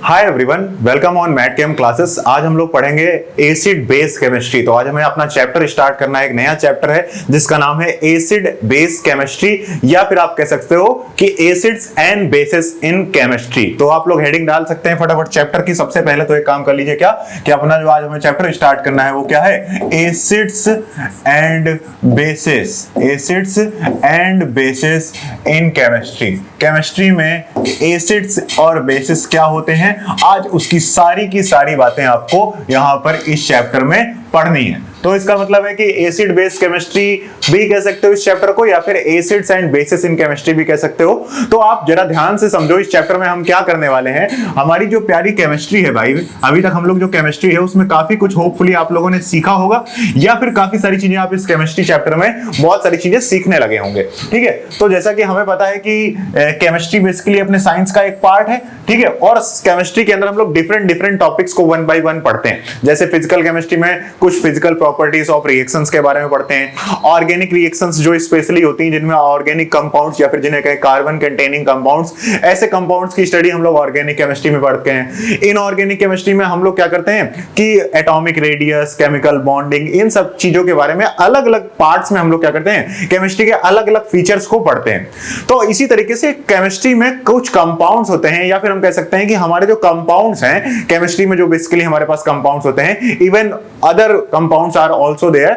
Hi everyone, welcome on math came classes. आज हम लोग पढ़ेंगे एसिड बेस केमिस्ट्री। तो आज हमें अपना चैप्टर स्टार्ट करना है। एक नया चैप्टर है जिसका नाम है एसिड बेस केमिस्ट्री, या फिर आप कह सकते हो कि acids and basis in chemistry. तो आप लोग हेडिंग डाल सकते हैं फटाफट चैप्टर की। सबसे पहले तो एक काम कर लीजिए, क्या कि अपना जो आज हमें चैप्टर स्टार्ट करना है वो क्या है, acids and basis. Acids and basis in chemistry. Chemistry में एसिड्स और बेसिस क्या होते हैं, आज उसकी सारी की सारी बातें आपको यहां पर इस चैप्टर में पढ़नी है। तो इसका मतलब है कि एसिड बेस केमिस्ट्री भी कह सकते हो इस चैप्टर को, या फिर acids and basis in chemistry भी कह सकते हो। तो आप जरा ध्यान से समझो इस चैप्टर में हम क्या करने वाले हैं। हमारी जो प्यारी केमिस्ट्री है भाई, अभी तक हम लोग जो केमिस्ट्री है उसमें काफी कुछ होपफुली आप लोगों ने सीखा होगा, या फिर काफी सारी चीजें आप इस केमिस्ट्री चैप्टर में बहुत सारी चीजें सीखने लगे होंगे। ठीक है, तो जैसा कि हमें पता है कि केमिस्ट्री बेसिकली अपने साइंस का एक पार्ट है। ठीक है, और केमिस्ट्री के अंदर हम लोग डिफरेंट टॉपिक्स को वन बाय वन पढ़ते हैं। जैसे फिजिकल केमिस्ट्री में कुछ फिजिकल प्रॉपर्टीज ऑफ रिएक्शंस के बारे में पढ़ते हैं। ऑर्गेनिक रिएक्शंस जो स्पेशली होती हैं, जिनमें ऑर्गेनिक कंपाउंड्स या फिर जिन्हें कहें कार्बन कंटेनिंग कंपाउंड्स, ऐसे कंपाउंड्स की स्टडी हम लोग ऑर्गेनिक केमिस्ट्री में पढ़ते हैं। इनऑर्गेनिक केमिस्ट्री में हम लोग क्या करते हैं कि एटॉमिक रेडियस, केमिकल बॉन्डिंग, इन सब चीजों के बारे में अलग अलग पार्ट्स में हम लोग क्या करते हैं, केमिस्ट्री के अलग अलग फीचर्स को पढ़ते हैं। तो इसी तरीके से केमिस्ट्री में कुछ कंपाउंड्स होते हैं, या फिर हम कह सकते हैं कि हमारे जो कंपाउंड्स हैं केमिस्ट्री में, जो बेसिकली हमारे पास कंपाउंड्स होते हैं, even other compounds are also there,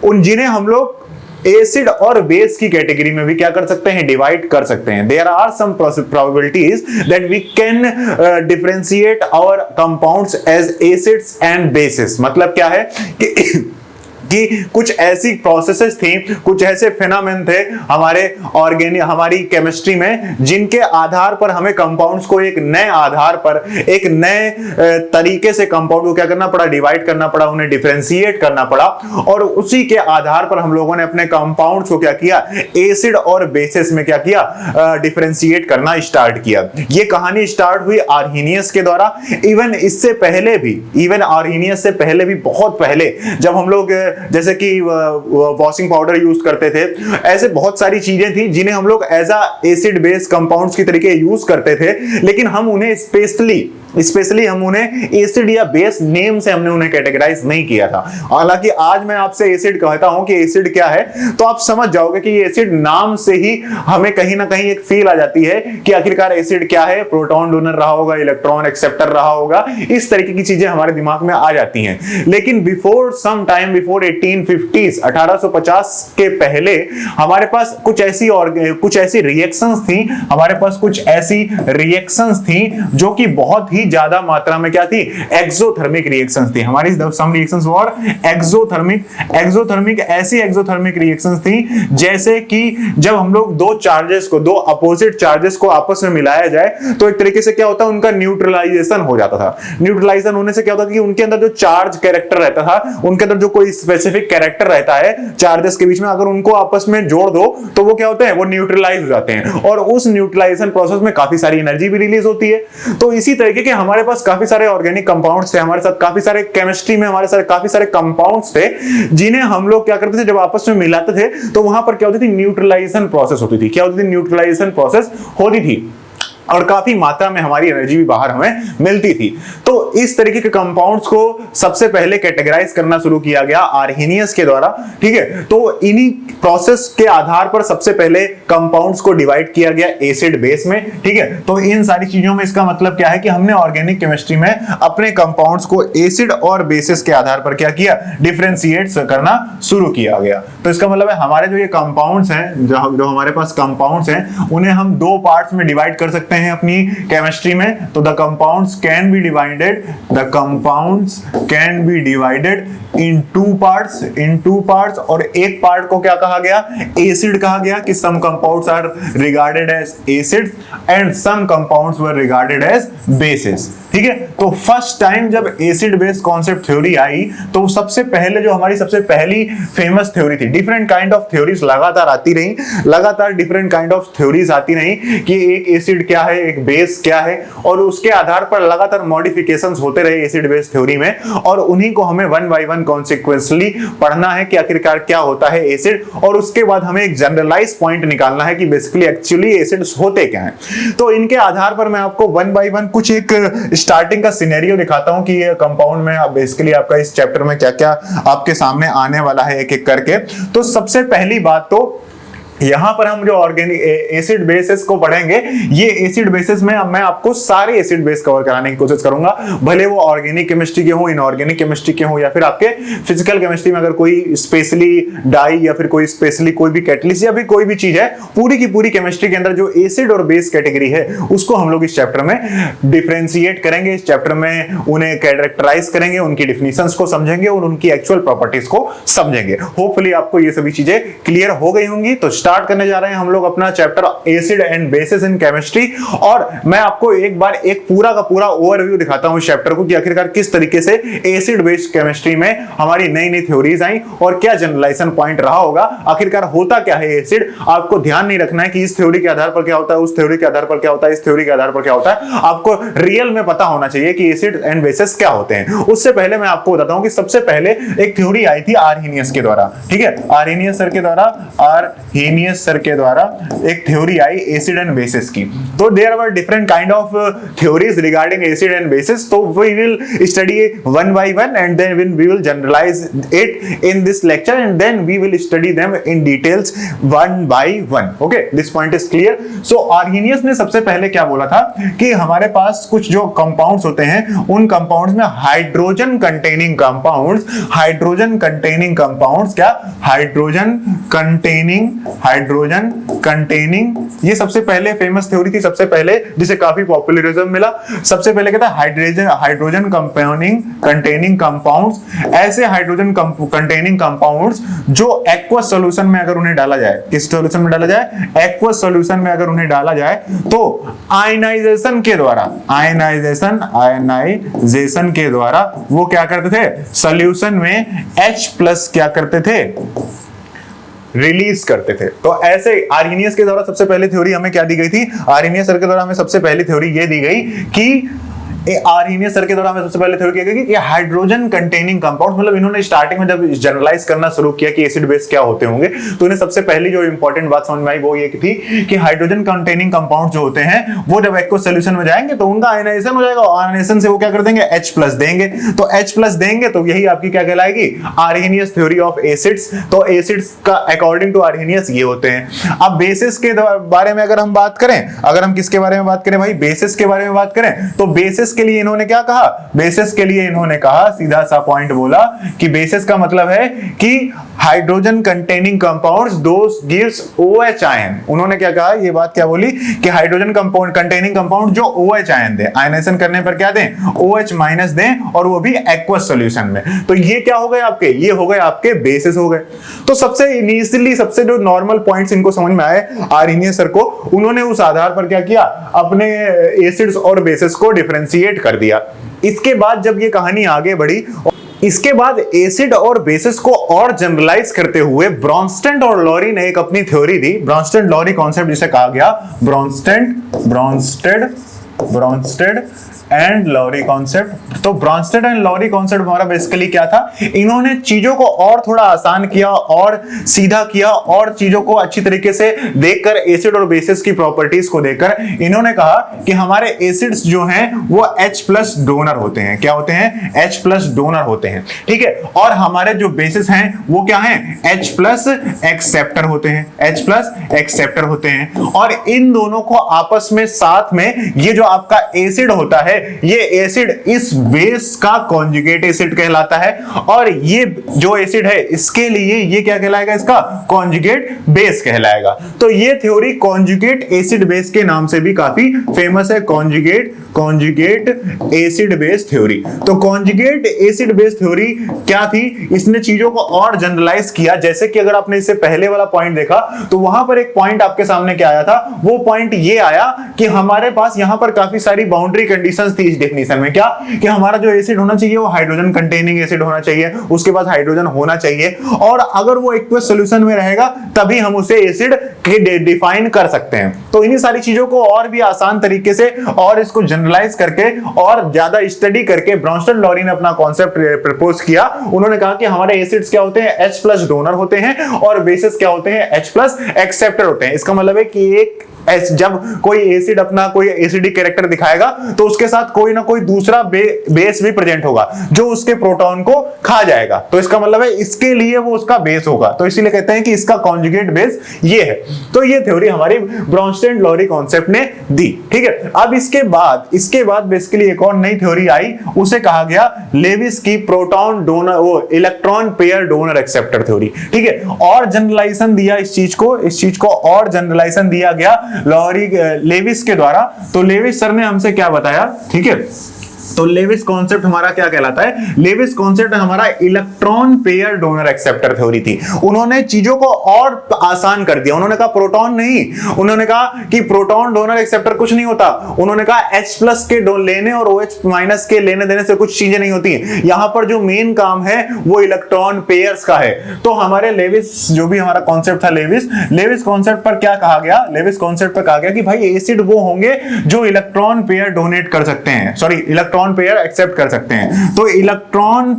उन जिन्हें हम लोग एसिड और बेस की कैटेगरी में भी क्या कर सकते हैं, डिवाइड कर सकते हैं। There are some probabilities that we can differentiate our compounds as acids and bases. मतलब क्या है कि कुछ ऐसी प्रोसेसेस थी, कुछ ऐसे फिनोमेन थे हमारी केमिस्ट्री में, जिनके आधार पर हमें कंपाउंड्स को एक नए आधार पर, एक नए तरीके से कंपाउंड को क्या करना पड़ा, डिवाइड करना पड़ा, उन्हें डिफरेंशिएट करना पड़ा। और उसी के आधार पर हम लोगों ने अपने कंपाउंड्स को क्या किया, एसिड और बेसिस में क्या किया, डिफरेंशिएट करना स्टार्ट किया। ये कहानी स्टार्ट हुई आर्हीनियस के द्वारा। इवन इससे पहले भी, इवन आर्हीनियस से पहले भी, बहुत पहले, जब हम लोग जैसे कि वॉशिंग पाउडर यूज करते थे, ऐसे बहुत सारी चीजें थी जिन्हें हम लोग as a acid base compounds की तरीके यूज करते थे, लेकिन हम उन्हें स्पेशली हम उन्हें एसिड या बेस नेम से हमने उन्हें कैटेगराइज नहीं किया था। हालांकि आज मैं आपसे एसिड कहता हूं कि एसिड क्या है, तो आप समझ जाओगे कि एसिड नाम से ही हमें कहीं ना कहीं एक फील आ जाती है कि आखिरकार एसिड क्या है, प्रोटॉन डोनर रहा होगा, इलेक्ट्रॉन एक्सेप्टर रहा होगा, इस तरीके की चीजें हमारे दिमाग में आ जाती हैं। लेकिन before some time, before 1850s, 1850 के पहले हमारे पास कुछ ऐसी रिएक्शंस थी, हमारे पास कुछ ऐसी रिएक्शंस थी जो कि बहुत ही ज्यादा मात्रा में क्या थी, एक्सोथर्मिक रिएक्शंस थी। हमारी सम रिएक्शंस और एक्सोथर्मिक ऐसी एक्सोथर्मिक रिएक्शंस थी जैसे कि जब हम लोग दो अपोजिट चार्जेस को आपस में मिलाया जाए तो एक तरीके से क्या होता है, उनका न्यूट्रलाइजेशन हो जाता था। न्यूट्रलाइजेशन होने से क्या होता था कि उनके अंदर जो चार्ज कैरेक्टर रहता था, उनके अंदर जो कोई स्पेसिफिक कैरेक्टर रहता है चार्जेस के बीच में, अगर उनको आपस में जोड़ दो तो वो क्या होते हैं, वो न्यूट्रलाइज हो जाते हैं, और उस न्यूट्रलाइजेशन प्रोसेस में काफी सारी एनर्जी भी रिलीज होती है। तो इसी तरीके के हमारे पास काफी सारे ऑर्गेनिक कंपाउंड्स थे, हमारे साथ काफी सारे केमिस्ट्री में हमारे साथ काफी सारे कंपाउंड्स थे, जिन्हें हम लोग क्या करते थे, जब आपस में मिलाते थे तो वहां पर क्या होती थी, न्यूट्रलाइजेशन प्रोसेस होती थी। क्या होती थी, न्यूट्रलाइजेशन प्रोसेस होती थी, और काफी मात्रा में हमारी एनर्जी भी बाहर हमें मिलती थी। तो इस तरीके के कंपाउंड्स को सबसे पहले कैटेगराइज करना शुरू किया गया आर्हीनियस के द्वारा। ठीक है, तो इन्हीं प्रोसेस के आधार पर सबसे पहले कंपाउंड्स को डिवाइड किया गया एसिड बेस में। ठीक है, तो इन सारी चीजों में इसका मतलब क्या है कि हमने ऑर्गेनिक केमिस्ट्री में अपने कंपाउंड्स को एसिड और बेसिस के आधार पर क्या किया, डिफरेंशिएट करना शुरू किया गया। तो इसका मतलब है हमारे जो ये कंपाउंड्स हैं, जो हमारे पास कंपाउंड्स हैं, उन्हें हम दो पार्ट्स में डिवाइड कर सकते हैं अपनी केमिस्ट्री में। तो the compounds can be divided in two parts, और एक पार्ट को क्या कहा गया, एसिड कहा गया, कि some compounds are regarded as acids and some compounds were regarded as bases. ठीक है, तो फर्स्ट टाइम जब एसिड बेस कॉन्सेप्ट थ्योरी आई, तो सबसे पहले जो हमारी सबसे पहली फेमस थ्योरी थी, डिफरेंट काइंड ऑफ थ्योरीज लगातार आती रही, लगातार डिफरेंट काइंड ऑफ थ्योरीज आती रही कि एक एसिड क्या है, एक बेस क्या है, और उसके आधार पर लगातार मॉडिफिकेशंस होते रहे एसिड बेस थ्योरी में, और उन्हीं को हमें वन बाय वन कॉन्सिक्वेंसली पढ़ना है कि आखिरकार क्या होता है एसिड, और उसके बाद हमें एक जनरलाइज पॉइंट निकालना है कि बेसिकली एक्चुअली एसिड्स होते क्या हैं। तो इनके आधार पर मैं आपको वन बाय वन कुछ एक स्टार्टिंग का सिनेरियो दिखाता हूं कि ये कंपाउंड में बेसिकली आपका इस चैप्टर में क्या क्या आपके सामने आने वाला है एक एक करके। तो सबसे पहली बात तो यहां पर हम जो ऑर्गेनिक एसिड बेसिस को पढ़ेंगे, ये एसिड बेसिस में मैं आपको सारे एसिड बेस कवर कराने की कोशिश करूंगा, भले वो ऑर्गेनिक केमिस्ट्री के हो, इनऑर्गेनिक केमिस्ट्री के हो, या फिर आपके फिजिकल केमिस्ट्री में अगर कोई स्पेशली डाई या फिर कोई स्पेशली कोई भी कैटलिस्ट या फिर कोई भी चीज है, पूरी की पूरी केमिस्ट्री के अंदर जो एसिड और बेस कैटेगरी है उसको हम लोग इस चैप्टर में डिफरेंशिएट करेंगे, इस चैप्टर में उन्हें कैरेक्टराइज करेंगे, उनकी डिफिनेशंस को समझेंगे और उनकी एक्चुअल प्रॉपर्टीज को समझेंगे। होपफुली आपको ये सभी चीजें क्लियर हो गई होंगी। तो स्टार्ट करने जा रहे हैं हम लोग अपना chapter acid and basis in chemistry, और मैं आपको एक बार एक पूरा का पूरा ओवरव्यू दिखाता हूं इस चैप्टर को कि आखिरकार किस तरीके से एसिड बेस्ड केमिस्ट्री में हमारी नई नई थ्योरीज आई और क्या जनरलाइजेशन पॉइंट रहा होगा, आखिरकार होता क्या है एसिड। आपको ध्यान नहीं रखना है कि इस थ्योरी के आधार पर क्या होता है, उस थ्योरी के आधार पर क्या होता है, इस थ्योरी के आधार पर क्या होता है, आपको रियल में पता होना चाहिए कि एसिड एंड बेसिस क्या होते हैं। उससे पहले मैं आपको बताता हूं कि सबसे पहले एक थ्योरी आई थी आर्हेनियस के द्वारा, ठीक है, आर्हेनियस सर के द्वारा एक थ्योरी आई एसिड एंड बेसिस की। तो there were different kind of theories regarding acid and bases, so we will study one by one and then we will generalise it in this lecture and then we will study them in details one by one. Okay, this point is clear. So Arrhenius ने सबसे पहले क्या बोला था कि हमारे पास कुछ जो कंपाउंड्स होते हैं उन कंपाउंड्स में हाइड्रोजन कंटेनिंग कंटेनिंग ये सबसे पहले फेमस थ्योरी थी, सबसे पहले जिसे काफी पॉपुलरिज्म मिला। सबसे पहले क्या था, हाइड्रोजन कंटेनिंग कंपाउंड्स, ऐसे हाइड्रोजन कंटेनिंग कंपाउंड्स जो एक्वस सॉल्यूशन में अगर उन्हें डाला जाए, किस सॉल्यूशन में डाला जाए, एक्वस सॉल्यूशन में अगर उन्हें डाला जाए तो आयनाइजेशन के द्वारा वो क्या करते थे, सॉल्यूशन में H+ क्या करते थे, रिलीज करते थे। तो ऐसे आर्हेनियस के द्वारा सबसे पहले थ्योरी हमें क्या दी गई थी, आर्हेनियस सर के द्वारा हमें सबसे पहली थ्योरी ये दी गई कि आर्हेनियस सर के द्वारा हमें सबसे पहले थ्योरी की कि हाइड्रोजन कंटेनिंग कंपाउंड्स, मतलब इन्होंने स्टार्टिंग में जब जनरलाइज करना शुरू किया कि एसिड बेस क्या होते होंगे, तो इन्हें सबसे पहली जो इंपॉर्टेंट बात समझ में आई वो ये थी कि हाइड्रोजन कंटेनिंग कंपाउंड्स जो होते हैं वो जब एक्वस सॉल्यूशन में जाएंगे तो उनका आयनाइजेशन हो जाएगा, आयनाइजेशन से वो क्या कर देंगे, H+ देंगे। तो H+ देंगे तो यही आपकी क्या कहलाएगी, आर्हेनियस थ्योरी ऑफ एसिड्स। तो एसिड्स का अकॉर्डिंग टू आर्हेनियस ये होते हैं। अब बेसिस के बारे में अगर हम बात करें, अगर हम किसके बारे में बात करें भाई, बेसिस के बारे में बात करें, तो बेसिस के लिए इन्होंने क्या कहा, बेसिस के लिए इन्होंने कहा, सीधा सा पॉइंट बोला कि बेसिस का मतलब है कि हाइड्रोजन कंटेनिंग कंपाउंड्स दोस गिव्स OH आयन। उन्होंने क्या कहा, ये बात क्या बोली कि हाइड्रोजन कंपाउंड कंटेनिंग कंपाउंड जो OH आयन दे, आयनाइजेशन करने पर क्या दें, OH- दें, और वो भी एक्वस सॉल्यूशन में। तो ये क्या हो गए आपके, ये हो गए आपके बेसिस हो गए। तो सबसे इनिशियली सबसे जो नॉर्मल पॉइंट्स इनको समझ में आए आर्हेनियस सर को, उन्होंने उस आधार पर क्या किया, अपने एसिड्स और बेसिस को डिफरेंशिएट कर दिया। इसके बाद जब ये कहानी आगे बढ़ी, इसके बाद एसिड और बेसिस को और जनरलाइज करते हुए ब्रॉन्स्टेड और लॉरी ने एक अपनी थ्योरी दी, ब्रॉन्स्टेड लॉरी कॉन्सेप्ट जिसे कहा गया ब्रॉन्स्टेड एंड लॉरी कॉन्सेप्ट। तो ब्रॉन्स्टेड एंड लॉरी कॉन्सेप्ट हमारा बेसिकली क्या था, इन्होंने चीजों को और थोड़ा आसान किया और सीधा किया और चीजों को अच्छी तरीके से देखकर एसिड और बेसिस की प्रॉपर्टीज को देखकर इन्होंने कहा कि हमारे एसिड्स जो हैं वो H+ डोनर होते हैं। क्या होते हैं, H+ डोनर होते हैं, ठीक है। और हमारे जो बेसिस हैं वो क्या हैं, H+ एक्सेप्टर होते हैं, H+ एक्सेप्टर होते हैं। और इन दोनों को आपस में साथ में ये जो आपका एसिड होता है, ये एसिड इस बेस का कॉन्जुगेट एसिड कहलाता है, और ये जो एसिड है इसके लिए ये क्या कहलाएगा, इसका कॉन्जुगेट बेस कहलाएगा। तो ये थ्योरी कॉन्जुगेट एसिड बेस के नाम से भी काफी फेमस है, कॉन्जुगेट एसिड बेस थ्योरी। तो कॉन्जुगेट एसिड बेस थ्योरी क्या थी, इसने चीजों को और जनरलाइज किया। जैसे कि अगर आपने इससे पहले वाला पॉइंट देखा तो वहां पर एक पॉइंट आपके सामने क्या आया था, वो पॉइंट ये आया कि हमारे पास यहां पर काफी सारी बाउंड्री कंडीशंस थी इस डेफिनेशन में। क्या कि हमारा जो एसिड होना चाहिए वो हाइड्रोजन कंटेनिंग एसिड होना चाहिए, उसके बाद हाइड्रोजन होना चाहिए, और अगर वो एक्वस सॉल्यूशन में रहेगा तभी हम उसे एसिड डिफाइन कर सकते हैं। तो इन्हीं सारी चीजों को और भी आसान तरीके से और इसको जनरलाइज करके और ज्यादा स्टडी करके ब्रॉन्स्टेड लॉरी ने अपना कॉन्सेप्ट प्रपोज किया। उन्होंने कहा कि हमारे एसिड्स क्या होते हैं, H+ डोनर होते हैं, और बेसिस क्या होते हैं, H+ एक्सेप्टर होते हैं। इसका मतलब है कि एक जब कोई एसिड अपना कोई एसिडिक कैरेक्टर दिखाएगा तो उसके साथ कोई ना कोई दूसरा बेस भी प्रेजेंट होगा जो उसके प्रोटॉन को खा जाएगा, तो इसका मतलब है इसके लिए वो उसका बेस होगा, तो इसीलिए कहते हैं कि इसका कॉन्जुगेट बेस ये है। तो ये थ्योरी हमारी ब्रोंस्टेड-लॉरी कॉन्सेप्ट ने दी, ठीक है। अब इसके बाद बेसिकली एक और नई थ्योरी आई, उसे कहा गया लेविस की प्रोटॉन डोनर वो electron pair donor acceptor theory, ठीक है। और जनरलाइजेशन दिया इस चीज को और जनरलाइजेशन दिया गया लॉरी लेविस के द्वारा। तो लेविस सर ने हमसे क्या बताया, ठीक है, तो लेविस कॉन्सेप्ट हमारा क्या कहलाता है, लेविस कॉन्सेप्ट हमारा electron pair donor acceptor theory थी। उन्होंने चीजों को और आसान कर दिया, उन्होंने कहा प्रोटॉन नहीं, उन्होंने कहा कि प्रोटॉन डोनर एक्सेप्टर कुछ नहीं होता, उन्होंने कहा H+ के लेने और OH- के लेने देने से कुछ चीजें नहीं होती, यहां पर जो मेन काम है वो इलेक्ट्रॉन पेयर्स का है। तो हमारे लेविस जो भी हमारा कॉन्सेप्ट था लेविस कॉन्सेप्ट पर क्या कहा गया, लेविस कॉन्सेप्ट पर कहा गया कि भाई एसिड वो होंगे जो इलेक्ट्रॉन पेयर डोनेट कर सकते हैं, सॉरी इलेक्ट्रॉन पेयर एक्सेप्ट कर सकते हैं। तो इलेक्ट्रॉन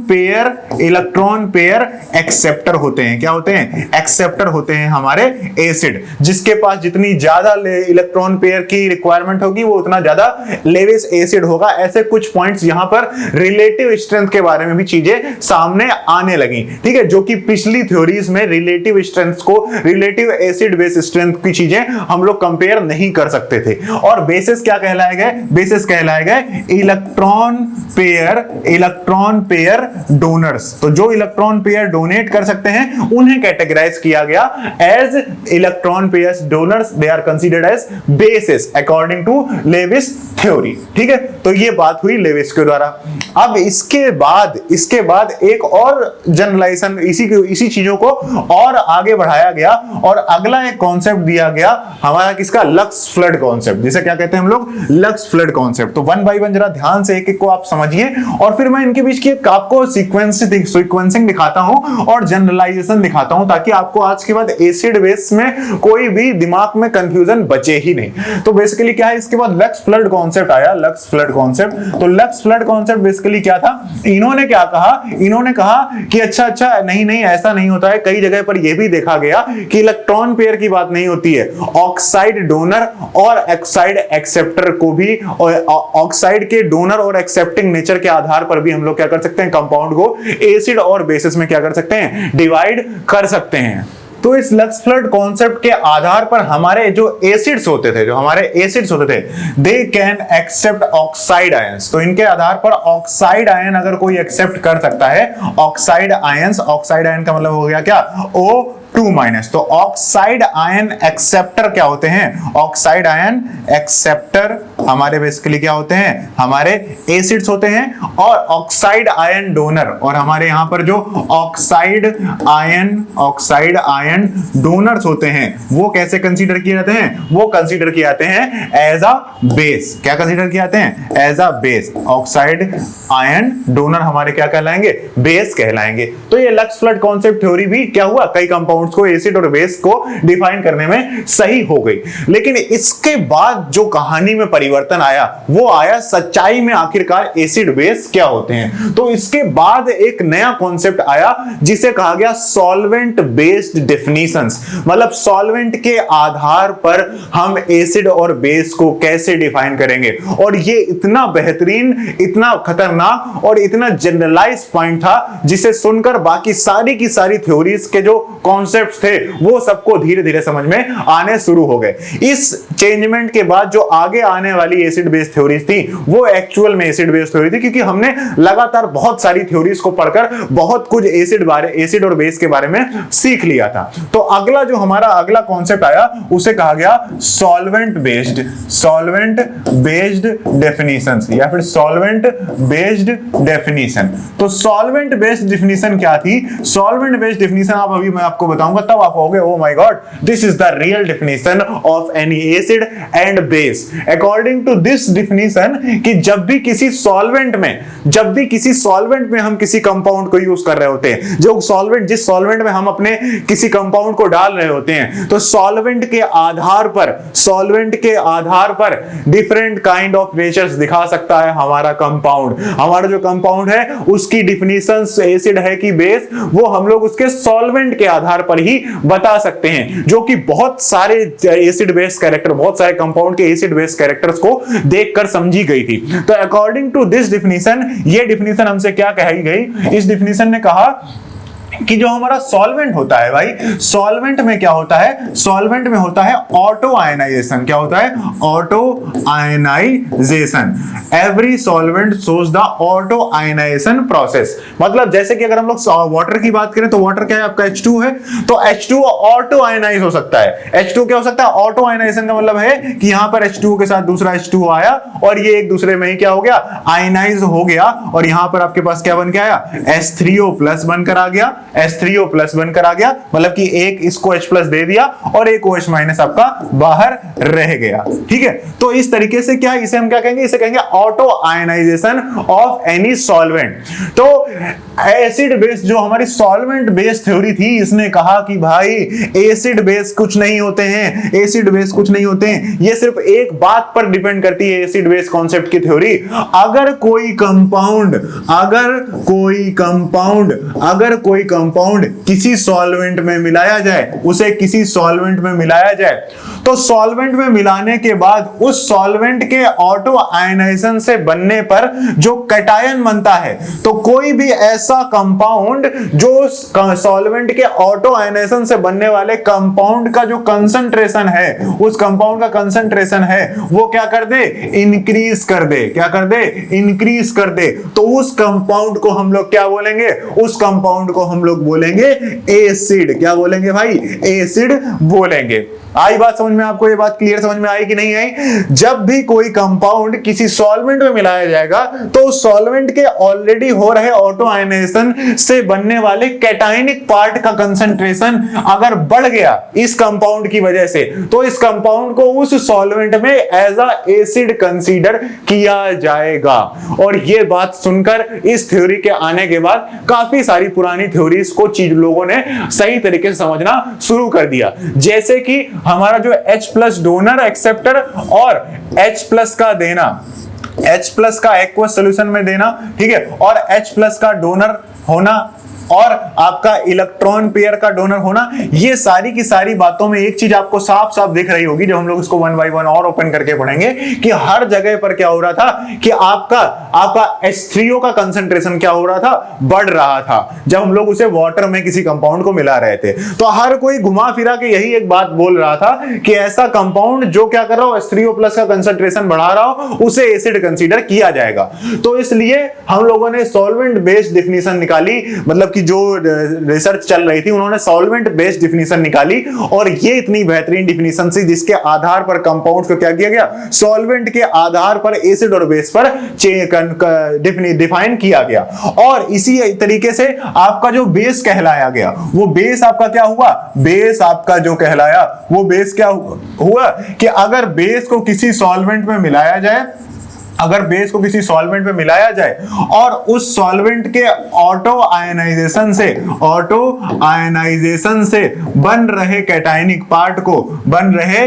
पेयर एक्सेप्टर होते हैं, क्या होते हैं, एक्सेप्टर होते हैं हमारे एसिड, जिसके पास जितनी ज्यादा इलेक्ट्रॉन पेयर की रिक्वायरमेंट होगी वो उतना ज्यादा लेविस एसिड होगा। ऐसे कुछ पॉइंट्स यहां पर रिलेटिव स्ट्रेंथ के बारे में भी चीजें सामने आने लगी, ठीक है, जो कि पिछली थ्योरीज में रिलेटिव स्ट्रेंथ को, रिलेटिव एसिड बेस स्ट्रेंथ की चीजें हम लोग कंपेयर नहीं कर सकते थे। और बेसिस क्या कहलाए गए, बेसिस कहलाए गए इलेक्ट्रॉन पेयर डोनर्स। तो जो इलेक्ट्रॉन पेयर डोनेट कर सकते हैं उन्हें कैटेगराइज किया गया as electron pair donors, they are considered as bases according to Lewis theory, ठीक है। तो ये बात हुई लेविस के द्वारा। अब इसके बाद एक और जनरलाइजेशन इसी चीजों को और आगे बढ़ाया गया और अगला एक कॉन्सेप्ट दिया गया हमारा किसका, लक्स फ्लड कॉन्सेप्ट, जिसे क्या कहते हैं हम लोग, लक्स फ्लड कॉन्सेप्ट। तो वन बाय वन जरा ध्यान से एक एक को आप समझिए और फिर मैं इनके बीच की आपको सीक्वेंसिंग दिखाता हूं और जनरलाइजेशन दिखाता हूं, ताकि आपको आज के बाद एसिड बेस में कोई भी दिमाग में कंफ्यूजन बचे ही नहीं। तो बेसिकली क्या है, इसके बाद लक्स फ्लड कॉन्सेप्ट आया, लक्स फ्लड कॉन्सेप्ट। तो लक्स फ्लड कॉन्सेप्ट बेसिकली क्या था, इन्होंने क्या कहा, इन्होंने कहा कि अच्छा नहीं ऐसा नहीं होता है, कई जगह पर यह भी देखा गया कि इलेक्ट्रॉन पेयर की बात नहीं होती है, ऑक्साइड डोनर और ऑक्साइड एक्सेप्टर को भी, ऑक्साइड के डोनर और एक्सेप्टिंग नेचर के आधार पर भी हम लोग क्या कर सकते हैं, कंपाउंड को एसिड और बेसिस में क्या कर सकते हैं, डिवाइड कर सकते हैं। तो इस लक्स फ्लड कॉन्सेप्ट के आधार पर हमारे जो एसिड्स होते थे, they can accept oxide ions. तो इनके आधार पर ऑक्साइड आयन अगर कोई एक्सेप्ट कर सकता है, ऑक्साइड आयन का मतलब हो गया क्या, O2-। तो ऑक्साइड आयन एक्सेप्टर क्या होते हैं, ऑक्साइड आयन एक्सेप्टर हमारे बेसिकली क्या होते हैं, हमारे एसिड्स होते हैं। और ऑक्साइड आयन डोनर, और हमारे यहां पर जो ऑक्साइड आयन डोनर्स होते हैं वो कैसे कंसीडर किए जाते हैं, वो कंसीडर किए जाते हैं एज अ बेस। क्या कंसीडर किए जाते हैं, as a base. Oxide ion donor हमारे क्या कहलाएंगे, बेस कहलाएंगे। तो ये लक्स फ्लड कॉन्सेप्ट थ्योरी भी क्या हुआ, कई कंपाउंड्स को, एसिड और बेस को डिफाइन करने में सही हो गई। लेकिन इसके बाद जो कहानी में परिवर्तन आया वो आया सच्चाई में आखिरकार एसिड बेस क्या होते हैं। तो इसके बाद एक नया कॉन्सेप्ट आया जिसे कहा गया सॉल्वेंट बेस्ड डेफिनेशंस। मतलब सॉल्वेंट के आधार पर हम एसिड और बेस को कैसे डिफाइन करेंगे। और ये इतना बेहतरीन, इतना खतरनाक और इतना जनरलाइज पॉइंट था जिसे सुनकर बाकी सारी की सारी थ्योरीज के जो कॉन्सेप्ट्स थे वो सबको धीरे धीरे समझ में आने शुरू हो गए। इस चेंजमेंट के बाद जो आगे आने वाली एसिड बेस थ्योरीज थी वो एक्चुअल में एसिड बेस थ्योरी थी, क्योंकि हमने लगातार बहुत सारी थ्योरीज को पढ़कर बहुत कुछ एसिड और बेस के बारे में सीख लिया था। तो अगला जो हमारा अगला कॉन्सेप्ट आया उसे कहा गया सॉल्वेंट बेस्ड डेफिनेशंस या फिर सॉल्वेंट बेस्ड डेफिनेशन। तो सॉल्वेंट बेस्ड डेफिनेशन क्या थी, सॉल्वेंट बेस्ड डेफिनेशन आप अभी मैं आपको बताऊंगा तब आप कहोगे oh my god this is the real definition of any acid and base. According according to this definition कि जब भी किसी सॉल्वेंट में हम किसी कंपाउंड को यूज कर रहे होते हैं, जिस सॉल्वेंट में हम अपने किसी कंपाउंड को डाल रहे होते हैं, तो सॉल्वेंट के आधार पर डिफरेंट काइंड ऑफ नेचर्स दिखा सकता है हमारा कंपाउंड। हमारा जो कंपाउंड है उसकी डिफिनीशन एसिड है कि बेस, वो हम लोग उसके सॉल्वेंट के आधार पर ही बता सकते हैं, जो कि बहुत सारे एसिड बेस कैरेक्टर, बहुत सारे कंपाउंड के एसिड बेस कैरेक्टर्स को देखकर समझी गई थी। तो अकॉर्डिंग टू दिस डिफिनीशन, ये डिफिनीशन हमसे क्या कही गई? इस डिफिनीशन ने कहा कि जो हमारा सॉल्वेंट होता है भाई, सॉल्वेंट में क्या होता है? सॉल्वेंट में होता है ऑटो आयनाइजेशन। क्या होता है? Auto ionisation. Every solvent shows the auto ionisation process. मतलब जैसे कि अगर हम लोग वाटर की बात करें तो वाटर क्या है? आपका H2 है, तो H2 ऑटो आयनाइज हो सकता है। H2 क्या हो सकता है? ऑटो आयनाइजेशन का मतलब है कि यहां पर H2 के साथ दूसरा H2 आया और ये एक दूसरे में ही क्या हो गया? आयनाइज हो गया, और यहां पर आपके पास क्या बन के आया? H3O+ बनकर आ गया, H3O+ बनकर आ गया, मतलब कि एक इसको H+ दे दिया और एक OH- आपका बाहर रह गया। ठीक है, तो इस तरीके से क्या, इसे हम क्या कहेंगे? इसे कहेंगे auto ionisation of any solvent. तो एसिड बेस, जो हमारी सॉल्वेंट बेस थ्योरी थी, इसने कहा कि भाई एसिड बेस कुछ नहीं होते हैं, एसिड बेस कुछ नहीं होते हैं। ये सिर्फ एक बात पर डिपेंड करती है एसिड बेस कॉन्सेप्ट की थ्योरी, अगर कोई कंपाउंड किसी सॉल्वेंट में मिलाया जाए, उसे किसी सॉल्वेंट में मिलाया जाए, तो सॉल्वेंट में मिलाने के बाद उस सॉल्वेंट के ऑटो आयनाइजेशन से बनने पर जो कैटायन बनता है, तो कोई भी ऐसा कंपाउंड जो सॉल्वेंट के ऑटो आयनाइजेशन से बनने वाले कंपाउंड का जो कंसंट्रेशन है, उस कंपाउंड का कंसंट्रेशन है, वो क्या कर दे? इंक्रीज कर दे। क्या कर दे? इंक्रीज कर दे। तो उस कंपाउंड को हम लोग क्या बोलेंगे? उस कंपाउंड को हम लोग बोलेंगे एसिड। क्या बोलेंगे भाई? एसिड बोलेंगे। आई बात समझ में? आपको ये बात क्लियर समझ में आई कि नहीं आई? जब भी कोई कंपाउंड किसी सॉल्वेंट में मिलाया जाएगा, तो सॉल्वेंट के ऑलरेडी हो रहे ऑटो आयनाइजेशन से बनने वाले कैटायनिक पार्ट का कंसंट्रेशन अगर बढ़ गया इस कंपाउंड की वजह से, तो इस कंपाउंड को उस सॉल्वेंट में एज अ एसिड कंसीडर किया जाएगा। और ये बात सुनकर, इस थ्योरी के आने के बाद, काफी सारी पुरानी थ्योरीज को लोगों ने सही तरीके से समझना शुरू कर दिया। जैसे कि हमारा जो H+ डोनर एक्सेप्टर और H+ का देना, H+ का एक्वस सॉल्यूशन में देना, ठीक है, और H+ का डोनर होना और आपका इलेक्ट्रॉन पेयर का डोनर होना, ये सारी की सारी बातों में एक चीज आपको साफ साफ दिख रही होगी, जब हम लोग इसको 1 by 1 और ओपन करके पढ़ेंगे, कि हर जगह पर क्या हो रहा था कि आपका H3O का कंसंट्रेशन क्या हो रहा था? बढ़ रहा था, जब हम लोग उसे वाटर में किसी कंपाउंड को मिला रहे थे। तो हर कोई घुमा फिरा के यही एक बात बोल रहा था कि ऐसा कंपाउंड जो क्या कर रहा हो? H3O+ का कंसंट्रेशन बढ़ा रहा हो, उसे एसिड कंसीडर किया जाएगा। तो इसलिए हम लोगों ने सॉल्वेंट बेस्ड डिफिनीशन निकाली, मतलब कि जो रिसर्च चल रही थी, उन्होंने सॉल्वेंट बेस्ड डिफिनीशन निकाली, और ये इतनी बेहतरीन डिफिनीशन थी जिसके आधार पर कंपाउंड्स को क्या किया गया? सॉल्वेंट के आधार पर एसिड और बेस पर डिफाइन किया गया। और इसी तरीके से आपका जो बेस कहलाया गया, वो बेस आपका क्या हुआ? बेस आपका जो कहलाया, वो बेस क्या हुआ कि अगर बेस को किसी सॉल्वेंट में मिलाया जाए, अगर बेस को किसी सॉल्वेंट में मिलाया जाए और उस सॉल्वेंट के ऑटो आयनाइजेशन से बन रहे कैटायनिक पार्ट को, बन रहे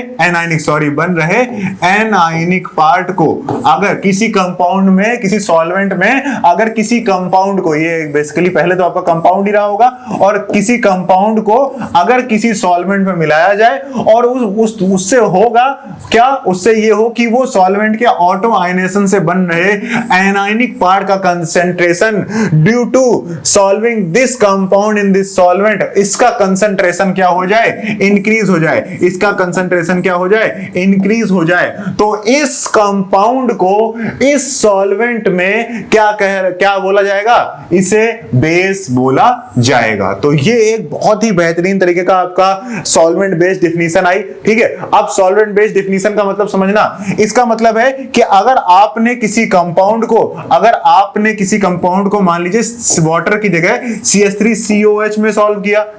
एनायनिक पार्ट को, अगर किसी कंपाउंड में, किसी सॉल्वेंट में, अगर किसी कंपाउंड को, ये बेसिकली पहले तो आपका कंपाउंड ही रहा होगा, और किसी कंपाउंड को अगर किसी सॉल्वेंट में मिलाया जाए और उससे होगा क्या? उससे ये हो कि वो सॉल्वेंट के ऑटो आयनाइजेशन से बन रहे एनायनिक पार्ट का concentration due to solving this compound in this solvent, इसका कंसंट्रेशन क्या हो जाए? इंक्रीज हो जाए। इसका कंसंट्रेशन क्या हो जाए? इंक्रीज हो जाए। तो इस कंपाउंड को इस सॉल्वेंट में क्या बोला जाएगा? इसे बेस बोला जाएगा। तो ये एक बहुत ही बेहतरीन तरीके का आपका सॉल्वेंट बेस्ड डिफिनीशन आई। ठीक है, अब सॉल्वेंट बेस्ड डिफिनीशन का मतलब समझना, इसका मतलब है कि अगर आपने किसी कंपाउंड को, अगर आपने किसी कंपाउंड को मान लीजिए वाटर की जगह CH3COH में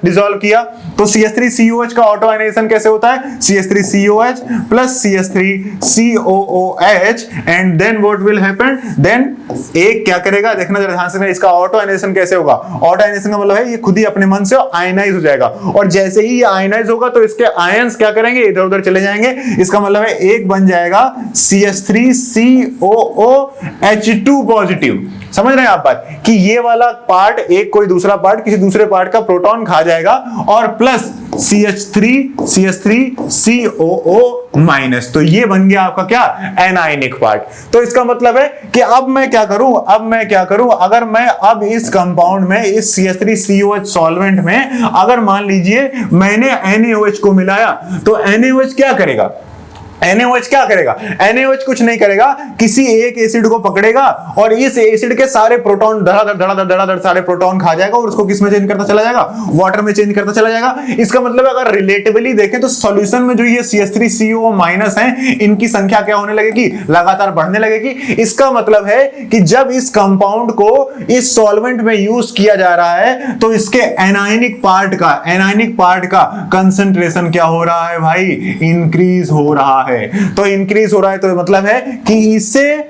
डिसॉल्व किया, तो CH3COH का ऑटो आयनाइजेशन कैसे होता है? CH3COH plus CH3COOH and then what will happen, then एक क्या करेगा, देखना जरा ध्यान से, इसका ऑटो आयनाइजेशन कैसे होगा? ऑटो आयनाइजेशन का मतलब है ये खुद ही अपने मन से आयनाइज हो जाएगा, और जैसे ही ये आयनाइज होगा तो इसके आयंस क्या करेंगे, इधर उधर चले जाएंगे। इसका मतलब है एक बन जाएगा CH3COOH2 पॉजिटिव। समझ रहे हैं आप बात, कि ये वाला पार्ट एक कोई दूसरा पार्ट किसी दूसरे पार्ट का प्रोटॉन खा जाएगा, और प्लस CH3CO माइनस, तो ये बन गया आपका क्या, एनायनिक पार्ट। तो इसका मतलब है कि अब मैं क्या करूं, अगर मैं अब इस कंपाउंड में, इस CH3COH सॉल्वेंट में अगर मान लीजिए मैंने NaOH को मिलाया, तो NaOH क्या करेगा? NaOH क्या करेगा? NaOH कुछ नहीं करेगा, किसी एक एसिड को पकड़ेगा और इस एसिड के सारे प्रोटॉन धड़ाधड़ सारे प्रोटॉन खा जाएगा और उसको किस में चेंज करता चला जाएगा? वाटर में चेंज करता चला जाएगा। इसका मतलब अगर रिलेटिवली देखें तो सॉल्यूशन में जो ये CH3CO माइनस है, इनकी संख्या क्या होने लगेगी? लगातार बढ़ने लगेगी। इसका मतलब है कि जब इस कंपाउंड को इस सॉल्वेंट में यूज किया जा रहा है तो इसके एनायनिक पार्ट का कंसंट्रेशन क्या हो रहा है भाई? इंक्रीज हो रहा है। तो इंक्रीज हो रहा है तो मतलब है कि इसे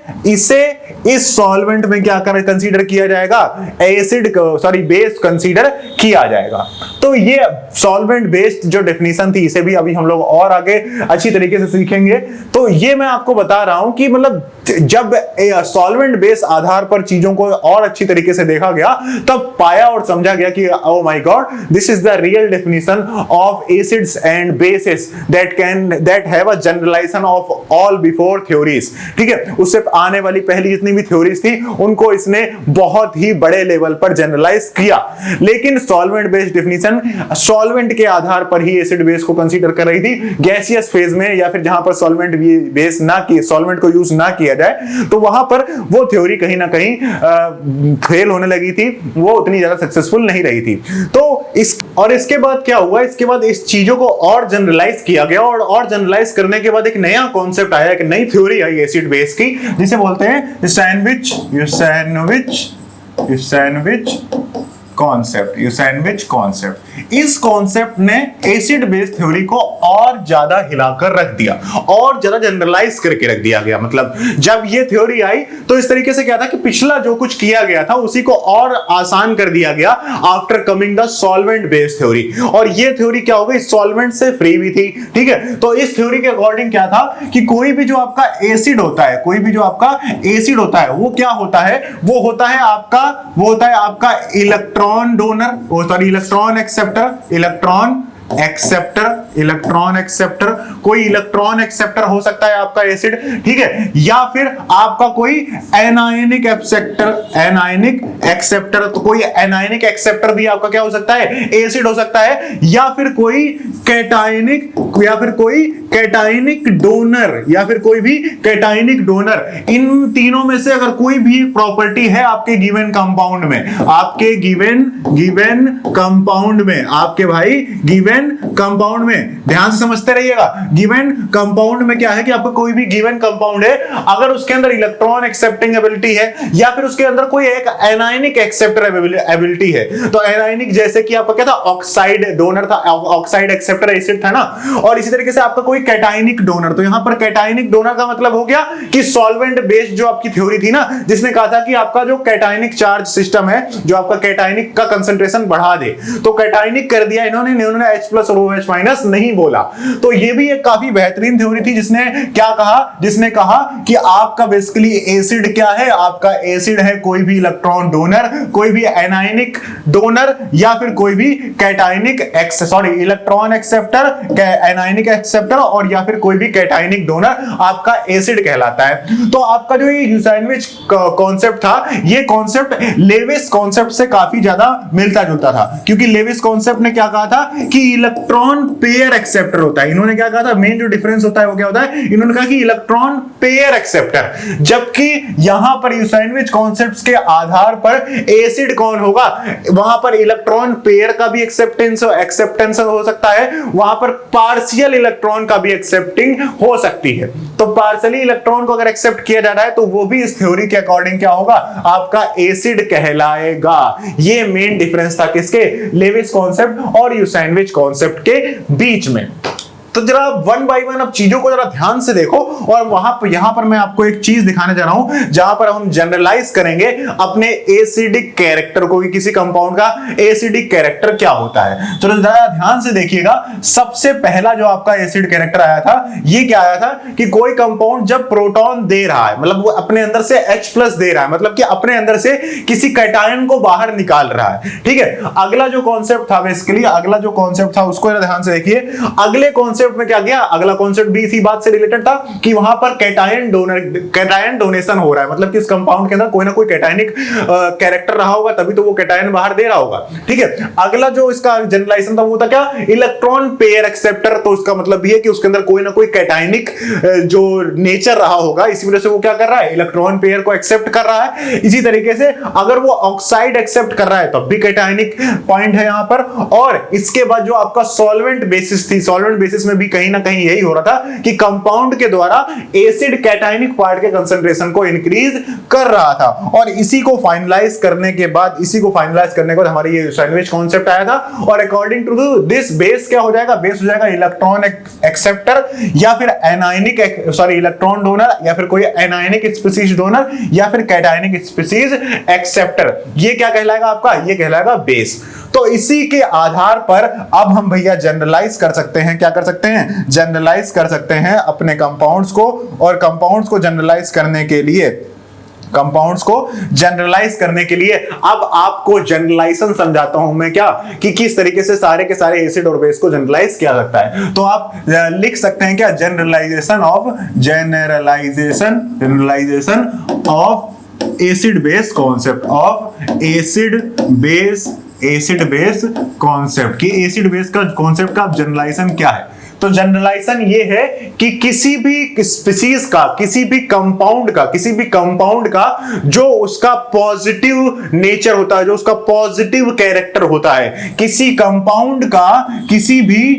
इस सॉल्वेंट में क्या कंसीडर किया जाएगा? बेस कंसीडर किया जाएगा। तो ये सॉल्वेंट बेस्ड जो डेफिनेशन थी, इसे भी अभी हम लोग और आगे अच्छी तरीके से सीखेंगे। तो ये मैं आपको बता रहा हूं कि मतलब जब सॉल्वेंट बेस आधार पर चीजों को और अच्छी तरीके से देखा गया, तब पाया और समझा गया कि oh my god, this is the real definition of acids and bases that have a generalisation of all before theories. ठीक है, उससे आने वाली पहली जितनी भी थ्योरीज थी उनको इसने बहुत ही बड़े लेवल पर जनरलाइज किया। लेकिन सॉल्वेंट बेस्ड डेफिनेशन सॉल्वेंट के आधार पर ही एसिड बेस को कंसीडर कर रही थी। गैसियस फेज में या फिर जहां पर सॉल्वेंट बेस ना किए, सॉल्वेंट को यूज ना किया जाए, तो वहां पर वो थ्योरी कहीं ना कहीं फेल होने लगी थी, वो उतनी ज्यादा सक्सेसफुल नहीं रही थी। तो इसके बाद क्या हुआ? इसके बाद इस चीजों को और जनरलाइज किया गया, और जनरलाइज करने के बाद एक नया कॉन्सेप्ट आया, एक नई थ्योरी आई एसिड बेस की, जिसे बोलते हैं सैंडविच कॉन्सेप्ट। इस कॉन्सेप्ट ने एसिड बेस थ्योरी को और ज्यादा हिलाकर रख दिया, और ज्यादा जनरलाइज करके रख दिया गया। मतलब जब ये थ्योरी आई तो इस तरीके से क्या था कि पिछला जो कुछ किया गया था उसी को और आसान कर दिया गया after coming the solvent base theory. और ये थ्योरी क्या हो गई? सॉल्वेंट से फ्री भी थी। ठीक है, तो इस थ्योरी के अकॉर्डिंग क्या था कि कोई भी जो आपका एसिड होता है, वो क्या होता है? वो होता है आपका इलेक्ट्रॉन डोनर, इलेक्ट्रॉन एक्सेप्टर, कोई इलेक्ट्रॉन एक्सेप्टर हो सकता है आपका एसिड। ठीक है, या फिर आपका कोई एनायनिक एक्सेप्टर, तो कोई एनायनिक एक्सेप्टर भी आपका क्या हो सकता है? एसिड हो सकता है, या फिर कोई कैटायनिक डोनर, इन तीनों में से अगर कोई भी प्रॉपर्टी है आपके गिवन कंपाउंड में, ध्यान से समझते रहिएगा। गिवन कंपाउंड में क्या है कि आपका कोई भी गिवन कंपाउंड है, अगर उसके अंदर इलेक्ट्रॉन एक्सेप्टिंग एबिलिटी है, या फिर उसके अंदर कोई एक एनायनिक एक्सेप्टर एबिलिटी है, तो एनायनिक जैसे कि आपका क्या था? ऑक्साइड डोनर था, ऑक्साइड एक्सेप्टर एसिड था ना, और इसी तरीके से आपका कोई कैटायनिक डोनर। तो यहां पर कैटायनिक डोनर का मतलब हो गया कि सॉल्वेंट बेस्ड जो आपकी थ्योरी थी ना, जिसने कहा था कि आपका जो कैटायनिक चार्ज सिस्टम है, जो आपका कैटायनिक का कंसंट्रेशन बढ़ा दे, तो कैटायनिक कर दिया इन्होंने H+ और OH- नहीं बोला। तो ये भी एक काफी बेहतरीन थ्योरी थी, जिसने कहा कि आपका बेसिकली एसिड क्या है? आपका एसिड है कोई भी इलेक्ट्रॉन डोनर, कोई भी एनायनिक डोनर, या फिर कोई भी cationic electron acceptor, anionic acceptor, और या फिर कोई भी कैटायनिक डोनर आपका एसिड कहलाता है। तो आपका जो ये सैंडविच कॉन्सेप्ट था, ये कॉन्सेप्ट लेविस कॉन्सेप्ट से काफी ज्यादा मिलता जुलता था, क्योंकि लेविस कॉन्सेप्ट ने क्या कहा था कि इलेक्ट्रॉन पेयर पेयर एक्सेप्टर होता है। इन्होंने क्या कहा था, मेन जो डिफरेंस होता है वो क्या होता है, इन्होंने कहा कि इलेक्ट्रॉन पेयर एक्सेप्टर, जबकि यहां पर यूसाइनविच कॉन्सेप्ट्स के आधार पर एसिड कौन होगा, वहां पर इलेक्ट्रॉन पेयर का भी एक्सेप्टेंस हो सकता है, वहां पर पार्शियल इलेक्ट्रॉन का भी एक्सेप्टिंग हो सकती है। तो पार्शियली इलेक्ट्रॉन को अगर एक्सेप्ट किया जा रहा है तो वो भी इस थ्योरी के अकॉर्डिंग क्या होगा, आपका एसिड कहलाएगा। ये मेन डिफरेंस था किसके, लेविस कॉन्सेप्ट और यूसाइनविच कॉन्सेप्ट के बीच में। तो जरा वन बाय वन अब चीजों को जरा ध्यान से देखो, और यहां पर मैं आपको एक चीज दिखाने जा रहा हूं जहां पर हम जनरलाइज करेंगे अपने एसिडिक कैरेक्टर को, कि किसी कंपाउंड का एसिडिक कैरेक्टर क्या होता है। चलो जरा ध्यान से देखिएगा, सबसे पहला जो आपका एसिड कैरेक्टर आया था, ये क्या आया था कि कोई कंपाउंड जब प्रोटॉन दे रहा है, मतलब वो अपने अंदर से H+ दे रहा है, मतलब कि अपने अंदर से किसी कैटायन को बाहर निकाल रहा है। ठीक है, अगला जो कॉन्सेप्ट था, बेसिकली अगला जो कॉन्सेप्ट था उसको ध्यान से देखिए। अगले कॉन्सेप्ट में क्या गया, अगला कॉन्सेप्ट भी इसी बात से रिलेटेड था कि वहां पर कैटायन डोनेशन हो रहा है, मतलब कि इस कंपाउंड के अंदर कोई ना कोई कैटायनिक कैरेक्टर रहा होगा, तभी तो वो कैटायन बाहर दे रहा होगा। ठीक है, अगला जो इसका जनरलाइजेशन था वो था क्या, इलेक्ट्रॉन पेयर एक्सेप्टर। तो इसका मतलब भी है कि उसके अंदर कोई ना कोई कैटायनिक जो नेचर रहा होगा, इसी वजह से वो क्या कर रहा है, इलेक्ट्रॉन पेयर को एक्सेप्ट कर रहा है। इसी तरीके से अगर वो ऑक्साइड एक्सेप्ट कर रहा है तब भी कैटायनिक पॉइंट है यहां पर। और इसके बाद जो आपका सॉल्वेंट बेसिस थी, सॉल्वेंट बेसिस में भी कहीं ना कहीं यही हो रहा था कि कंपाउंड के द्वारा एसिड कैटायनिक पार्ट के कंसंट्रेशन को इंक्रीज कर रहा था। और इसी को फाइनलाइज करने के बाद हमारी ये यूसाइनविच कॉन्सेप्ट आया था। और अकॉर्डिंग टू दिस बेस क्या हो जाएगा, बेस हो जाएगा इलेक्ट्रॉन एक्सेप्टर या फिर इलेक्ट्रॉन डोनर, या फिर कोई एनायनिक स्पीसीज डोनर, या फिर कैटायनिक स्पीसीज एक्सेप्टर। ये क्या कहलाएगा आपका, ये कहलाएगा बेस। तो इसी के आधार पर अब हम भैया जनरलाइज कर सकते हैं, क्या कर सकते हैं, जनरलाइज कर सकते हैं अपने कंपाउंड्स को। और कंपाउंड्स को जनरलाइज करने के लिए अब आपको जनरलाइजेशन समझाता हूं मैं, क्या कि किस तरीके से सारे के सारे एसिड और बेस को जनरलाइज किया सकता है। तो आप लिख सकते हैं क्या, generalisation of acid base concept, acid base concept की एसिड बेस का कॉन्सेप्ट का जनरलाइजेशन क्या है। तो जनरलाइजेशन ये है कि किसी भी स्पीसीज का, किसी भी कंपाउंड का जो उसका पॉजिटिव नेचर होता है, जो उसका पॉजिटिव कैरेक्टर होता है, किसी भी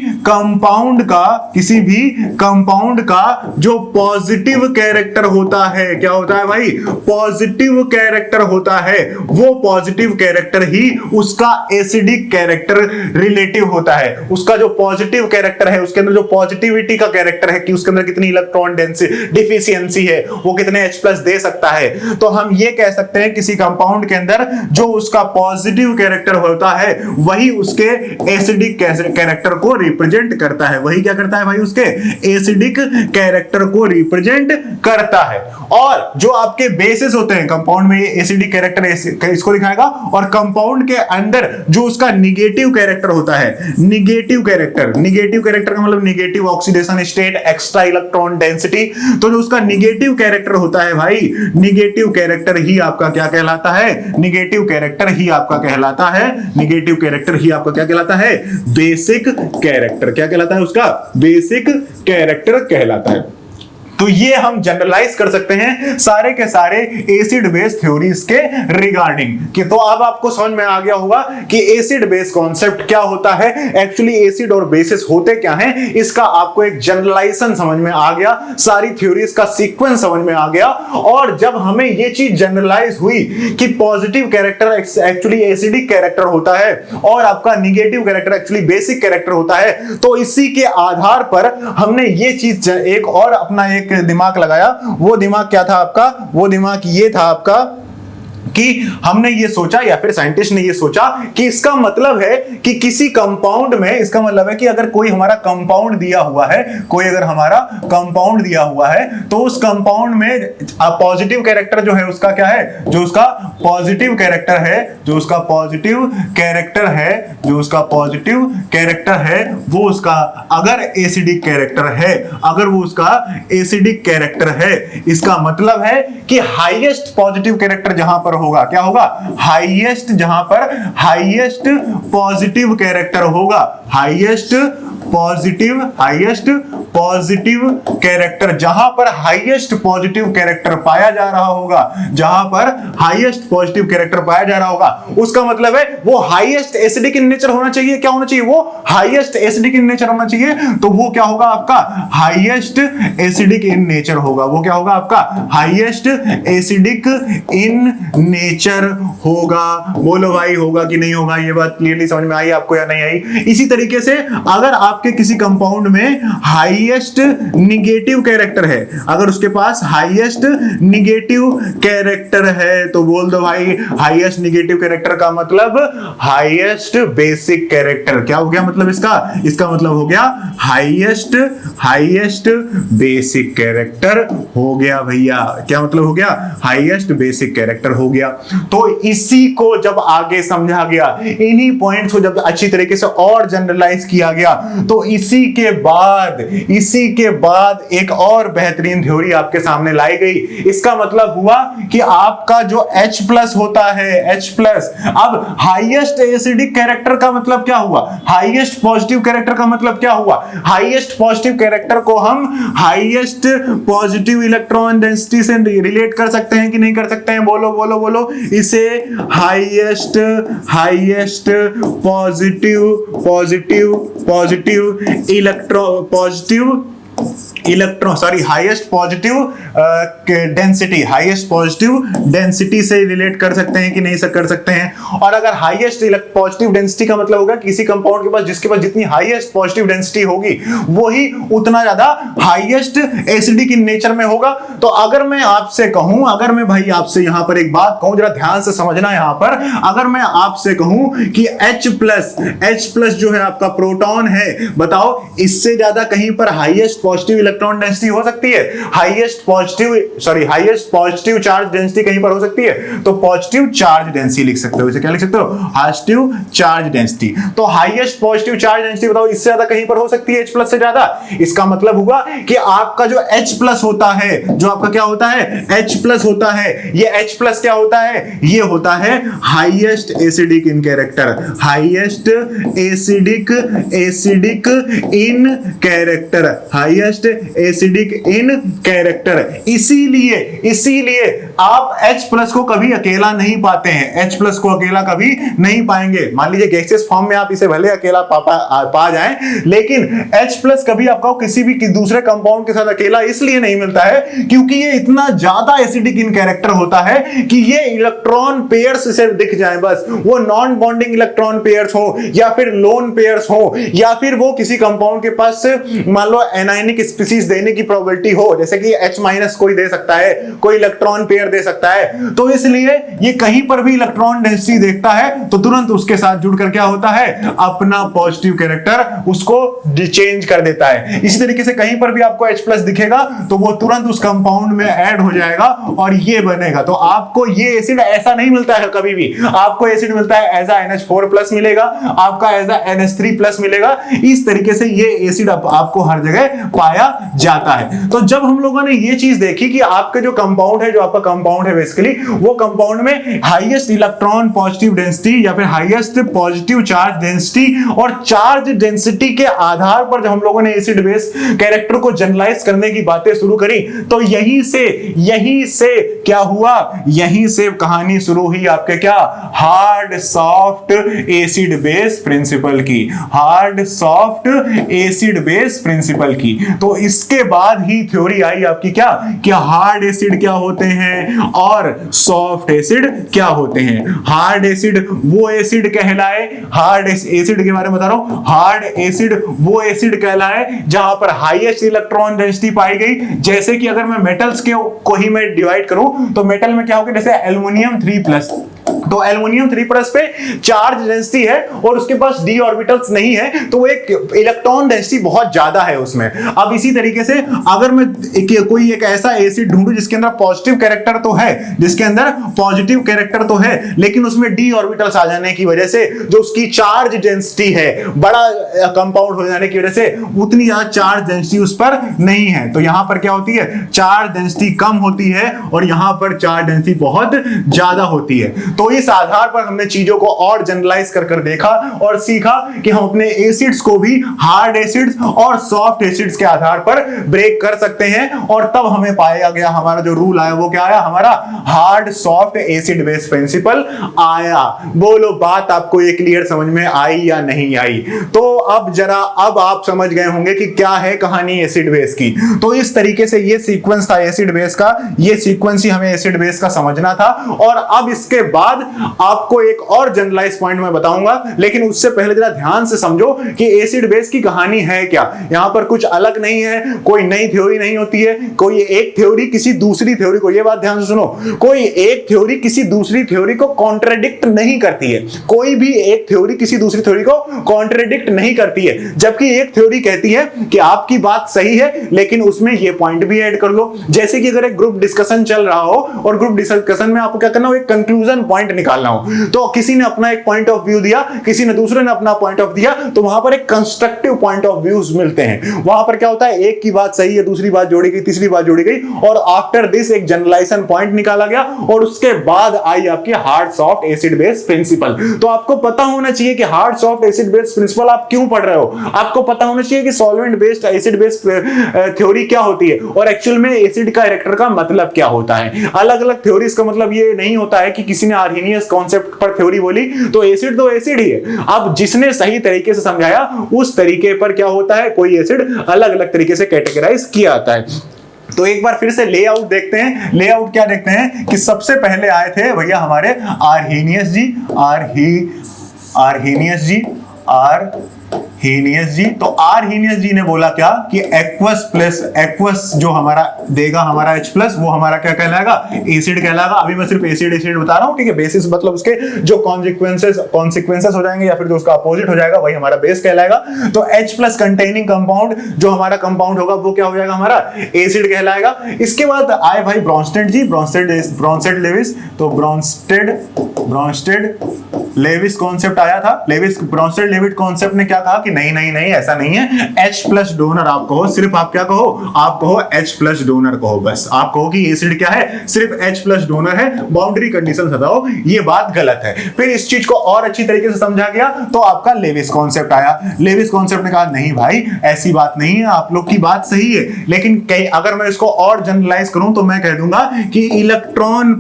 कंपाउंड का जो पॉजिटिव कैरेक्टर होता है, क्या होता है भाई, पॉजिटिव कैरेक्टर होता है, वो पॉजिटिव कैरेक्टर ही उसका एसिडिक कैरेक्टर रिलेटिव होता है। उसका जो पॉजिटिव कैरेक्टर है, उसके जो पॉजिटिविटी का कैरेक्टर है कि उसके अंदर कितनी इलेक्ट्रॉन डिफिशियंसी है, वो कितने H+ दे सकता है। तो हम ये कह सकते हैं किसी कंपाउंड के अंदर जो उसका पॉजिटिव कैरेक्टर होता है वही उसके एसिडिक कैरेक्टर को रिप्रेजेंट करता है। वही क्या करता है भाई, उसके एसिडिक कैरेक्टर को रिप्रेजेंट करता है। और जो आपके बेसिस होते हैं कंपाउंड में, ये एसिडिक कैरेक्टर इसको दिखाएगा। और कंपाउंड के अंदर जो उसका निगेटिव कैरेक्टर होता है, निगेटिव कैरेक्टर का मतलब negative oxidation state, extra electron density. तो जो उसका निगेटिव कैरेक्टर होता है भाई, निगेटिव कैरेक्टर ही आपका क्या कहलाता है, निगेटिव कैरेक्टर ही आपका क्या कहलाता है, बेसिक कैरेक्टर। क्या कहलाता है उसका, बेसिक कैरेक्टर कहलाता है। तो ये हम जनरलाइज कर सकते हैं सारे के सारे एसिड बेस थ्योरीज के रिगार्डिंग। कि तो अब आपको समझ में आ गया होगा कि एसिड बेस कॉन्सेप्ट क्या होता है, एक्चुअली एसिड और बेसिस होते क्या हैं, इसका आपको एक जनरलाइजेशन समझ में आ गया, सारी थ्योरीज का सीक्वेंस समझ में आ गया। और जब हमें ये चीज जनरलाइज हुई कि positive character actually acidic character होता है और आपका negative character actually basic character होता है, तो इसी के आधार पर हमने ये चीज एक और अपना एक दिमाग लगाया। वो दिमाग क्या था आपका, वो दिमाग ये था आपका कि हमने ये सोचा, या फिर साइंटिस्ट ने ये सोचा कि इसका मतलब है कि किसी कंपाउंड में, इसका मतलब है कि अगर कोई हमारा कंपाउंड दिया हुआ है, तो उस कंपाउंड में पॉजिटिव कैरेक्टर जो है उसका क्या है, जो उसका पॉजिटिव कैरेक्टर है वो उसका अगर एसिडिक कैरेक्टर है, इसका मतलब है कि हाईएस्ट पॉजिटिव कैरेक्टर जहां पर पर होगा, क्या होगा, हाईएस्ट, जहां पर हाईएस्ट पॉजिटिव कैरेक्टर होगा, हाईएस्ट पॉजिटिव कैरेक्टर, जहां पर हाईएस्ट पॉजिटिव कैरेक्टर पाया जा रहा होगा, जहां पर हाईएस्ट पॉजिटिव कैरेक्टर पाया जा रहा होगा, उसका मतलब है वो हाईएस्ट एसिडिक इन नेचर होना चाहिए। क्या होना चाहिए, वो हाईएस्ट एसिडिक इन नेचर होना चाहिए। तो वो क्या होगा आपका, हाईएस्ट एसिडिक इन नेचर होगा। वो क्या होगा आपका, हाईएस्ट एसिडिक इन नेचर होगा। बोलो भाई, होगा कि नहीं होगा? ये बात क्लियरली समझ में आई आपको या नहीं आई? इसी तरीके से अगर आपके किसी कंपाउंड में हाईएस्ट निगेटिव कैरेक्टर है, अगर उसके पास हाईएस्ट निगेटिव कैरेक्टर है, तो बोल दो भाई, हाईएस्ट निगेटिव कैरेक्टर का मतलब हाईएस्ट बेसिक कैरेक्टर। क्या हो गया मतलब इसका मतलब हो गया हाईएस्ट बेसिक कैरेक्टर हो गया भैया। क्या मतलब हो गया, हाईएस्ट बेसिक कैरेक्टर हो गया। तो इसी को जब आगे समझा गया, इन्हीं पॉइंट्स को जब अच्छी तरीके से और जनरलाइज किया गया, तो इसी के बाद एक और बेहतरीन थ्योरी आपके सामने लाई गई। इसका मतलब हुआ कि आपका जो H+ होता है, H+, अब हाईएस्ट एसिडिक कैरेक्टर का मतलब क्या हुआ, हाईएस्ट पॉजिटिव कैरेक्टर का मतलब क्या हुआ, हाईएस्ट पॉजिटिव कैरेक्टर को हम हाईएस्ट पॉजिटिव इलेक्ट्रॉन डेंसिटी से रिलेट कर सकते हैं कि नहीं कर सकते हैं? बोलो बोलो बोलो। इसे हाईएस्ट हाईएस्ट पॉजिटिव डेंसिटी से रिलेट कर सकते हैं कि नहीं कर सकते हैं? और अगर हाईएस्ट पॉजिटिव डेंसिटी का मतलब होगा किसी कंपाउंड के पास, जिसके पास जितनी हाईएस्ट पॉजिटिव डेंसिटी होगी वही उतना ज्यादा हाईएस्ट एसिडिक इन नेचर में होगा। तो अगर मैं आपसे कहूं, अगर मैं भाई आपसे यहां पर एक बात कहूं, जरा ध्यान से समझना यहां पर, अगर मैं आपसे कहूं कि H+ जो है आपका प्रोटॉन है, बताओ इससे ज्यादा कहीं पर हाईएस्ट पॉजिटिव इलेक्ट्रॉन डेंसिटी हो सकती है? हाईएस्ट पॉजिटिव चार्ज डेंसिटी कहीं पर हो सकती है? तो पॉजिटिव चार्ज डेंसिटी लिख सकते हो। इसे क्या लिख सकते हो, पॉजिटिव चार्ज डेंसिटी। तो हाईएस्ट पॉजिटिव चार्ज डेंसिटी बताओ इससे ज्यादा कहीं पर हो सकती है H+ से ज्यादा? इसका मतलब हुआ कि आपका जो H+ होता है, जो आपका क्या होता है, H+ होता है, ये H+ क्या होता है, ये होता है highest acidic in character, highest acidic in character, highest acidic in character. इसीलिए आप H+ को कभी अकेला नहीं पाते हैं, H+ को अकेला कभी नहीं पाएंगे। मान लीजिए गैसियस फॉर्म में आप इसे भले अकेला पा जाएं, लेकिन H+ कभी आपको किसी भी दूसरे कंपाउंड के साथ अकेला इसलिए नहीं मिलता है क्योंकि ये इतना ज्यादा एसिडिक इन कैरेक्टर होता है कि ये इलेक्ट्रॉन पेयर्स से दिख जाए, बस वो नॉन बॉन्डिंग इलेक्ट्रॉन पेयर्स हो या फिर लोन पेयर्स हो, या फिर वो किसी कंपाउंड के पास मान लो एनायनिक स्पीशीज देने की प्रोबेबिलिटी हो, जैसे कि H- कोई दे सकता है, कोई इलेक्ट्रॉन पेयर दे सकता है। तो इसलिए ये कहीं पर भी इलेक्ट्रॉन डेंसिटी देखता है तो तुरंत उसके साथ जुड़कर क्या होता है, अपना पॉजिटिव कैरेक्टर उसको चेंज कर देता है। इसी तरीके से कहीं पर भी आपको H+ दिखेगा तो वो तुरंत उस कंपाउंड में ऐड हो जाएगा और ये बनेगा। तो आपको ये एसिड ऐसा नहीं मिलता है कभी भी, आपको एसिड मिलता है एज NH4+ मिलेगा, आपका एज NH3+ मिलेगा। इस तरीके से ये एसिड आपको हर जगह पाया जाता है। तो जब हम लोगों ने ये चीज देखी कि आपके जो कंपाउंड है, जो आपका कंपाउंड है बेसिकली, वो कंपाउंड में हाईएस्ट इलेक्ट्रॉन पॉजिटिव डेंसिटी या फिर हाईएस्ट पॉजिटिव चार्ज डेंसिटी और चार्ज डेंसिटी के आधार पर जब हम लोगों ने एसिड बेस कैरेक्टर को जनरलाइज करने की बातें शुरू करी, तो यहीं से क्या हुआ, यहीं से कहानी शुरू हुई आपके क्या, hard soft acid base principle की, hard soft acid base principle की। तो इसके बाद ही थ्योरी आई आपकी क्या, कि हार्ड एसिड क्या होते हैं और सॉफ्ट एसिड क्या होते हैं। हार्ड एसिड वो एसिड कहलाए, हार्ड एसिड के बारे में बता रहा हूं, हार्ड एसिड वो एसिड कहलाए जहां पर हाईएस्ट इलेक्ट्रॉन डेंसिटी पाई गई। जैसे कि अगर मैं मेटल्स को ही मैं डिवाइड करूं तो मेटल में क्या होगा, जैसे एल्युमिनियम 3+, तो एल्युमिनियम 3+ पे चार्ज डेंसिटी है और उसके पास d ऑर्बिटल्स नहीं है, तो एक इलेक्ट्रॉन डेंसिटी बहुत ज्यादा है उसमें। अब इसी तरीके से अगर मैं कोई एक ऐसा एसिड ढूंढूं जिसके अंदर पॉजिटिव कैरेक्टर तो है, जिसके अंदर पॉजिटिव कैरेक्टर तो है, लेकिन उसमें d ऑर्बिटल्स आ जाने की वजह से जो उसकी चार्ज डेंसिटी है, बड़ा कंपाउंड हो जाने की वजह से उतनी ज्यादा चार्ज डेंसिटी उस पर नहीं है। तो यहां पर क्या होती है, चार्ज डेंसिटी कम होती है और यहां पर चार्ज डेंसिटी बहुत ज्यादा होती है। तो इस आधार पर हमने चीजों को और जनरलाइज कर देखा और सीखा कि हम अपने एसिड्स को भी हार्ड एसिड्स और सॉफ्ट एसिड्स के आधार पर ब्रेक कर सकते हैं। और तब हमें पाया गया, हमारा जो रूल आया वो क्या आया, हमारा hard soft acid base principle आया। बोलो बात आपको ये क्लियर समझ में आई या नहीं आई? तो अब आप समझ गए होंगे कि क्या है कहानी एसिड बेस की। तो इस तरीके से ये सीक्वेंस था एसिड बेस का, ये सीक्वेंस ही हमें एसिड बेस का समझना था। और अब इसके बाद आपको एक और जनरलाइज पॉइंट मैं बताऊंगा, लेकिन उससे पहले जरा ध्यान से समझो कि एसिड बेस की कहानी है क्या। यहां पर कुछ अलग नहीं है, कोई नई थ्योरी नहीं होती है, कोई एक थ्योरी किसी दूसरी थ्योरी को, ये बात ध्यान से सुनो, कोई एक थ्योरी किसी दूसरी थ्योरी को कॉन्ट्रडिक्ट नहीं करती है। कोई भी एक थ्योरी किसी दूसरी थ्योरी को कॉन्ट्रडिक्ट नहीं करती है। जबकि एक थ्योरी कहती है कि आपकी बात सही है, लेकिन उसमें ये पॉइंट भी ऐड कर लो। जैसे कि अगर एक ग्रुप डिस्कशन चल रहा हो और ग्रुप डिस्कशन में आपको क्या करना हो, एक कंक्लूजन पॉइंट निकालना हो, तो किसी ने अपना एक पॉइंट ऑफ व्यू दिया, किसी ने दूसरे ने अपना पॉइंट ऑफ दिया, तो वहां पर एक कंस्ट्रक्टिव पॉइंट ऑफ व्यूज मिलते हैं। वहां पर क्या होता है, एक की बात सही है, दूसरी बात जोड़ी गई, तीसरी बात जोड़ी गई, और आफ्टर दिस एक जनरलाइजेशन पॉइंट निकाला गया, और उसके बाद आई आपकी hard soft acid base principle. तो आपको पता होना चाहिए कि hard soft acid base principle आप क्यों पढ़ रहे हो। आपको पता होना चाहिए कि solvent based acid base theory क्या होती है और एक्चुअल में एसिड का कैरेक्टर का मतलब क्या होता है। अलग अलग थ्योरीज का मतलब ये नहीं होता है कि किसी ने आर्हेनियस कॉन्सेप्ट पर थ्योरी बोली तो एसिड ही है। अब जिसने सही तरीके से समझाया उस तरीके पर क्या होता है, कोई एसिड अलग अलग तरीके से कैटेगराइज किया जाता है। तो एक बार फिर से लेआउट देखते हैं। लेआउट क्या देखते हैं कि सबसे पहले आए थे भैया हमारे आर्हेनियस जी। तो आर्हेनियस जी ने बोला क्या कि एक्वस जो हमारा देगा हमारा H+, वो हमारा क्या कहलाएगा, एसिड कहलाएगा। अभी मैं सिर्फ एसिड बता रहा हूं, ठीक है। बेसिस मतलब उसके जो कॉन्सिक्वेंसेस हो जाएंगे या फिर जो उसका अपोजिट हो जाएगा वही हमारा बेस कहलाएगा। तो H+ कंटेनिंग कंपाउंड जो हमारा कंपाउंड होगा वो क्या हो जाएगा, हमारा एसिड कहलाएगा। इसके बाद आए भाई ब्रॉन्स्टेड जी, ब्रॉन्स्टेड लेविस। तो ब्रॉन्स्टेड लेविस कॉन्सेप्ट आया था। ब्रॉन्स्टेड लेविस कॉन्सेप्ट ने क्या कहा कि नहीं ऐसा नहीं है, H+ डोनर आप कहो, सिर्फ आप क्या कहो, आप कहो H+ डोनर कहो, बस आप कहो कि एसिड क्या है, सिर्फ H+ डोनर है, बाउंड्री कंडीशन बताओ, ये बात गलत है। फिर इस चीज को और अच्छी तरीके से समझा गया तो आपका लेविस कॉन्सेप्ट आया। लेविस कॉन्सेप्ट ने कहा नहीं भाई ऐसी बात नहीं है, आप लोग की बात सही है, लेकिन कई अगर मैं इसको और जनरलाइज करूं तो मैं कह दूंगा कि इलेक्ट्रॉन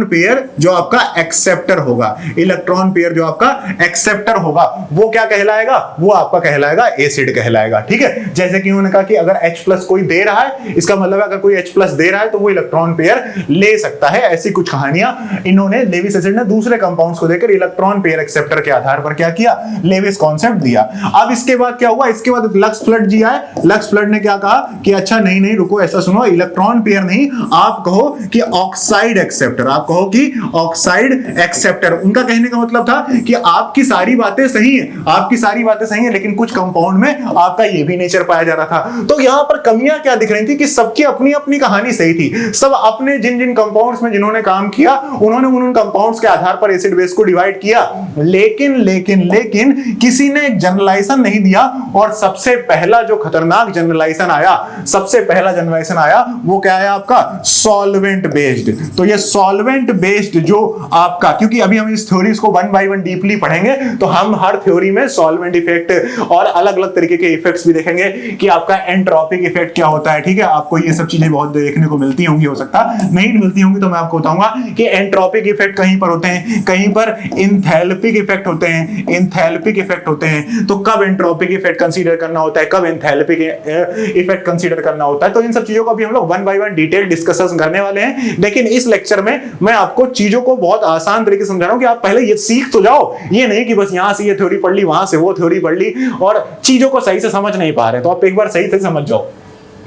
पेयर जो आपका एक्सेप्टर होगा, इलेक्ट्रॉन पेयर जो आपका एक्सेप्टर होगा वो क्या कहलाएगा, वो आपका कहलाएगा एसिड कहलाएगा, ठीक है। जैसे कि उन्होंने कहा कि अगर H+ कोई दे रहा है, इसका मतलब अगर कोई H+ दे रहा है तो वो इलेक्ट्रॉन पेयर ले सकता है। ऐसी कुछ कहानियां इन्होंने लेविस एसिड ने दूसरे कंपाउंड्स को देकर इलेक्ट्रॉन पेयर एक्सेप्टर के आधार पर क्या किया, लेविस कॉन्सेप्ट दिया। अब इसके बाद क्या हुआ, इसके बाद लक्स फ्लड जी आए। लक्स फ्लड ने क्या कहा कि अच्छा नहीं रुको, ऐसा सुनो, इलेक्ट्रॉन पेयर नहीं, आप कहो कि ऑक्साइड एक्सेप्टर, आप कहो कि ऑक्साइड एक्सेप्टर। उनका कहने का मतलब था कि आपकी सारी बातें सही है, लेकिन कुछ कंपाउंड में आपका ये भी नेचर पाया जा रहा था। तो यहां पर कमियां क्या दिख रही थी कि सबकी अपनी अपनी कहानी सही थी। सब अपने जिन कंपाउंड्स में जिन्होंने काम किया उन्होंने उन कंपाउंड्स के आधार पर एसिड बेस को डिवाइड किया, लेकिन किसी ने एक जनरलाइजेशन नहीं दिया। और सबसे पहला जो खतरनाक जनरलाइजेशन आया वो क्या आया आपका, सॉल्वेंट बेस्ड। तो ये सॉल्वेंट बेस्ड जो आपका, क्योंकि अभी हम इस थ्योरीज को 1 by 1 डीपली पढ़ेंगे तो हम हर थ्योरी में सॉल्वेंट इफेक्ट और अलग अलग तरीके के इफेक्ट्स भी देखेंगे कि आपका एंट्रोपिक इफेक्ट क्या होता है, ठीक है। आपको ये सब चीजें बहुत देखने को मिलती होंगी, हो सकता नहीं मिलती होंगी तो मैं आपको बताऊंगा कि एंट्रोपिक इफेक्ट कहीं पर होते हैं, कहीं पर इंथैल्पिक इफेक्ट होते हैं। तो कब एंट्रोपिक इफेक्ट कंसीडर करना होता है, कब एंथैल्पिक इफेक्ट कंसीडर करना होता है, तो इन सब चीजों को अभी हम लोग 1 by 1 डिटेल डिस्कशन करने वाले हैं। लेकिन इस लेक्चर में मैं आपको चीजों को बहुत आसान तरीके से समझा रहा हूं कि आप पहले ये सीख तो जाओ, ये नहीं कि बस यहां से ये थ्योरी पढ़ ली, वहां से वो थ्योरी पढ़ ली और चीजों को सही से समझ नहीं पा रहे। तो आप एक बार सही से समझ जाओ।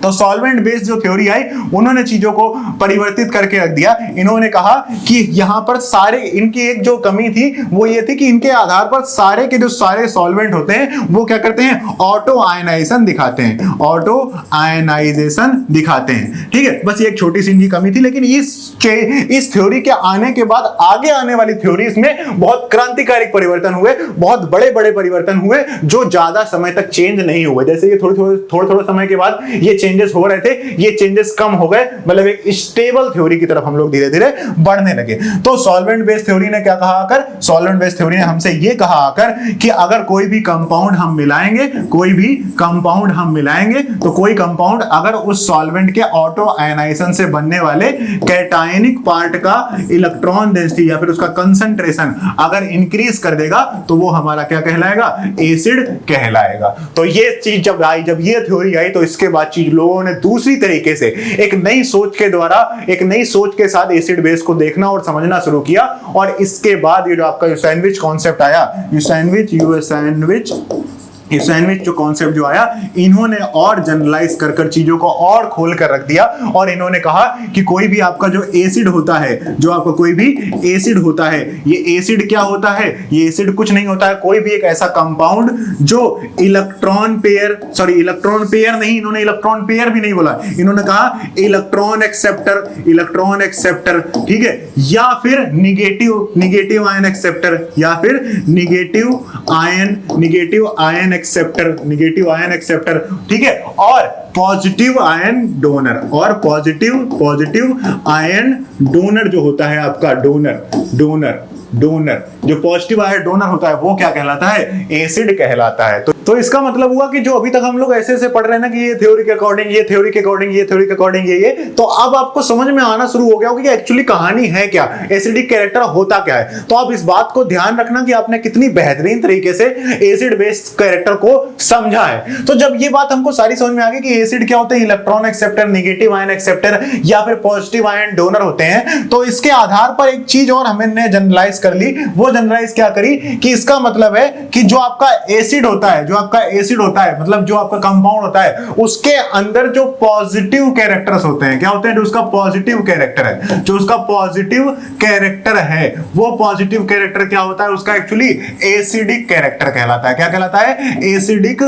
तो सॉल्वेंट बेस्ड जो थ्योरी आई, उन्होंने चीजों को परिवर्तित करके रख दिया। इन्होंने कहा कि यहां पर सारे, इनकी एक जो कमी थी वो ये थी कि इनके आधार पर सारे के जो सारे सॉल्वेंट होते हैं वो क्या करते हैं, ऑटो आयनाइजेशन दिखाते हैं, ऑटो आयनाइजेशन दिखाते हैं। ठीक है, बस ये एक छोटी सी इनकी कमी थी। लेकिन इस थ्योरी के आने के बाद आगे आने वाली थ्योरीज में बहुत क्रांतिकारी परिवर्तन हुए, बहुत बड़े बड़े परिवर्तन हुए जो ज्यादा समय तक चेंज नहीं हुए। जैसे ये थोड़े समय के बाद ये चेंजेस हो रहे थे, ये चेंजेस कम हो गए, मतलब एक स्टेबल थ्योरी की तरफ हम लोग धीरे धीरे बढ़ने लगे। तो सॉल्वेंट बेस्ड थ्योरी ने क्या कहा आकर, सॉल्वेंट बेस्ड थ्योरी ने हमसे ये कहा आकर कि अगर कोई भी कंपाउंड हम मिलाएंगे, कोई भी कंपाउंड हम मिलाएंगे, तो कोई कंपाउंड अगर उस सॉल्वेंट के ऑटो आयनाइजेशन से बनने वाले कैटायनिक पार्ट का इलेक्ट्रॉन डेंसिटी या फिर उसका कंसंट्रेशन अगर इंक्रीज कर देगा तो वो हमारा क्या कहलाएगा, एसिड कहलाएगा। तो ये चीज जब आई, जब ये थ्योरी आई, तो इसके बाद चीज लोगों ने दूसरी तरीके से एक नई सोच के द्वारा, एक नई सोच के साथ एसिड बेस को देखना और समझना शुरू किया। और इसके बाद ये जो आपका सैंडविच कॉन्सेप्ट आया, सैंडविच जो कॉन्सेप्ट जो आया, इन्होंने और जनरलाइज कर चीजों को और खोल कर रख दिया। और इन्होंने कहा कि कोई भी आपका जो एसिड होता है, जो आपका कोई भी एसिड होता है, ये एसिड क्या होता है, ये एसिड कुछ नहीं होता है, कोई भी एक ऐसा कंपाउंड जो इलेक्ट्रॉन पेयर नहीं, इन्होंने इलेक्ट्रॉन पेयर भी नहीं बोला, इन्होंने कहा इलेक्ट्रॉन एक्सेप्टर, ठीक है, या फिर निगेटिव आयन एक्सेप्टर, या फिर निगेटिव आयन एक्सेप्टर, ठीक है, और पॉजिटिव आयन डोनर, और पॉजिटिव आयन डोनर जो होता है आपका डोनर जो पॉजिटिव आयन डोनर होता है वो क्या कहलाता है, एसिड कहलाता है। तो इसका मतलब हुआ कि जो अभी तक हम लोग ऐसे पढ़ रहे हैं ना कि ये थ्योरी के अकॉर्डिंग, ये थ्योरी के अकॉर्डिंग, ये थ्योरी के अकॉर्डिंग, ये तो अब आपको समझ में आना शुरू हो गया होगा कि एक्चुअली कहानी है क्या, एसिडिक कैरेक्टर होता क्या है। तो आप इस बात को ध्यान रखना कि आपने कितनी बेहतरीन तरीके से एसिड बेस्ड कैरेक्टर को समझा है। तो जब ये बात हमको सारी समझ में आ गई कि एसिड क्या होते हैं, electron acceptor, negative ion acceptor या फिर पॉजिटिव आयन डोनर होते हैं, तो इसके आधार पर एक चीज और हमने जनरलाइज कर ली। वो जनरलाइज क्या करी कि इसका मतलब है कि जो आपका एसिड होता है, मतलब जो आपका कंपाउंड होता है, उसके अंदर जो पॉजिटिव कैरेक्टर्स होते हैं, क्या होते हैं, जो उसका पॉजिटिव कैरेक्टर है, वो पॉजिटिव कैरेक्टर क्या होता है, उसका एक्चुअली एसिडिक कैरेक्टर कहलाता है। क्या कहलाता है, एसिडिक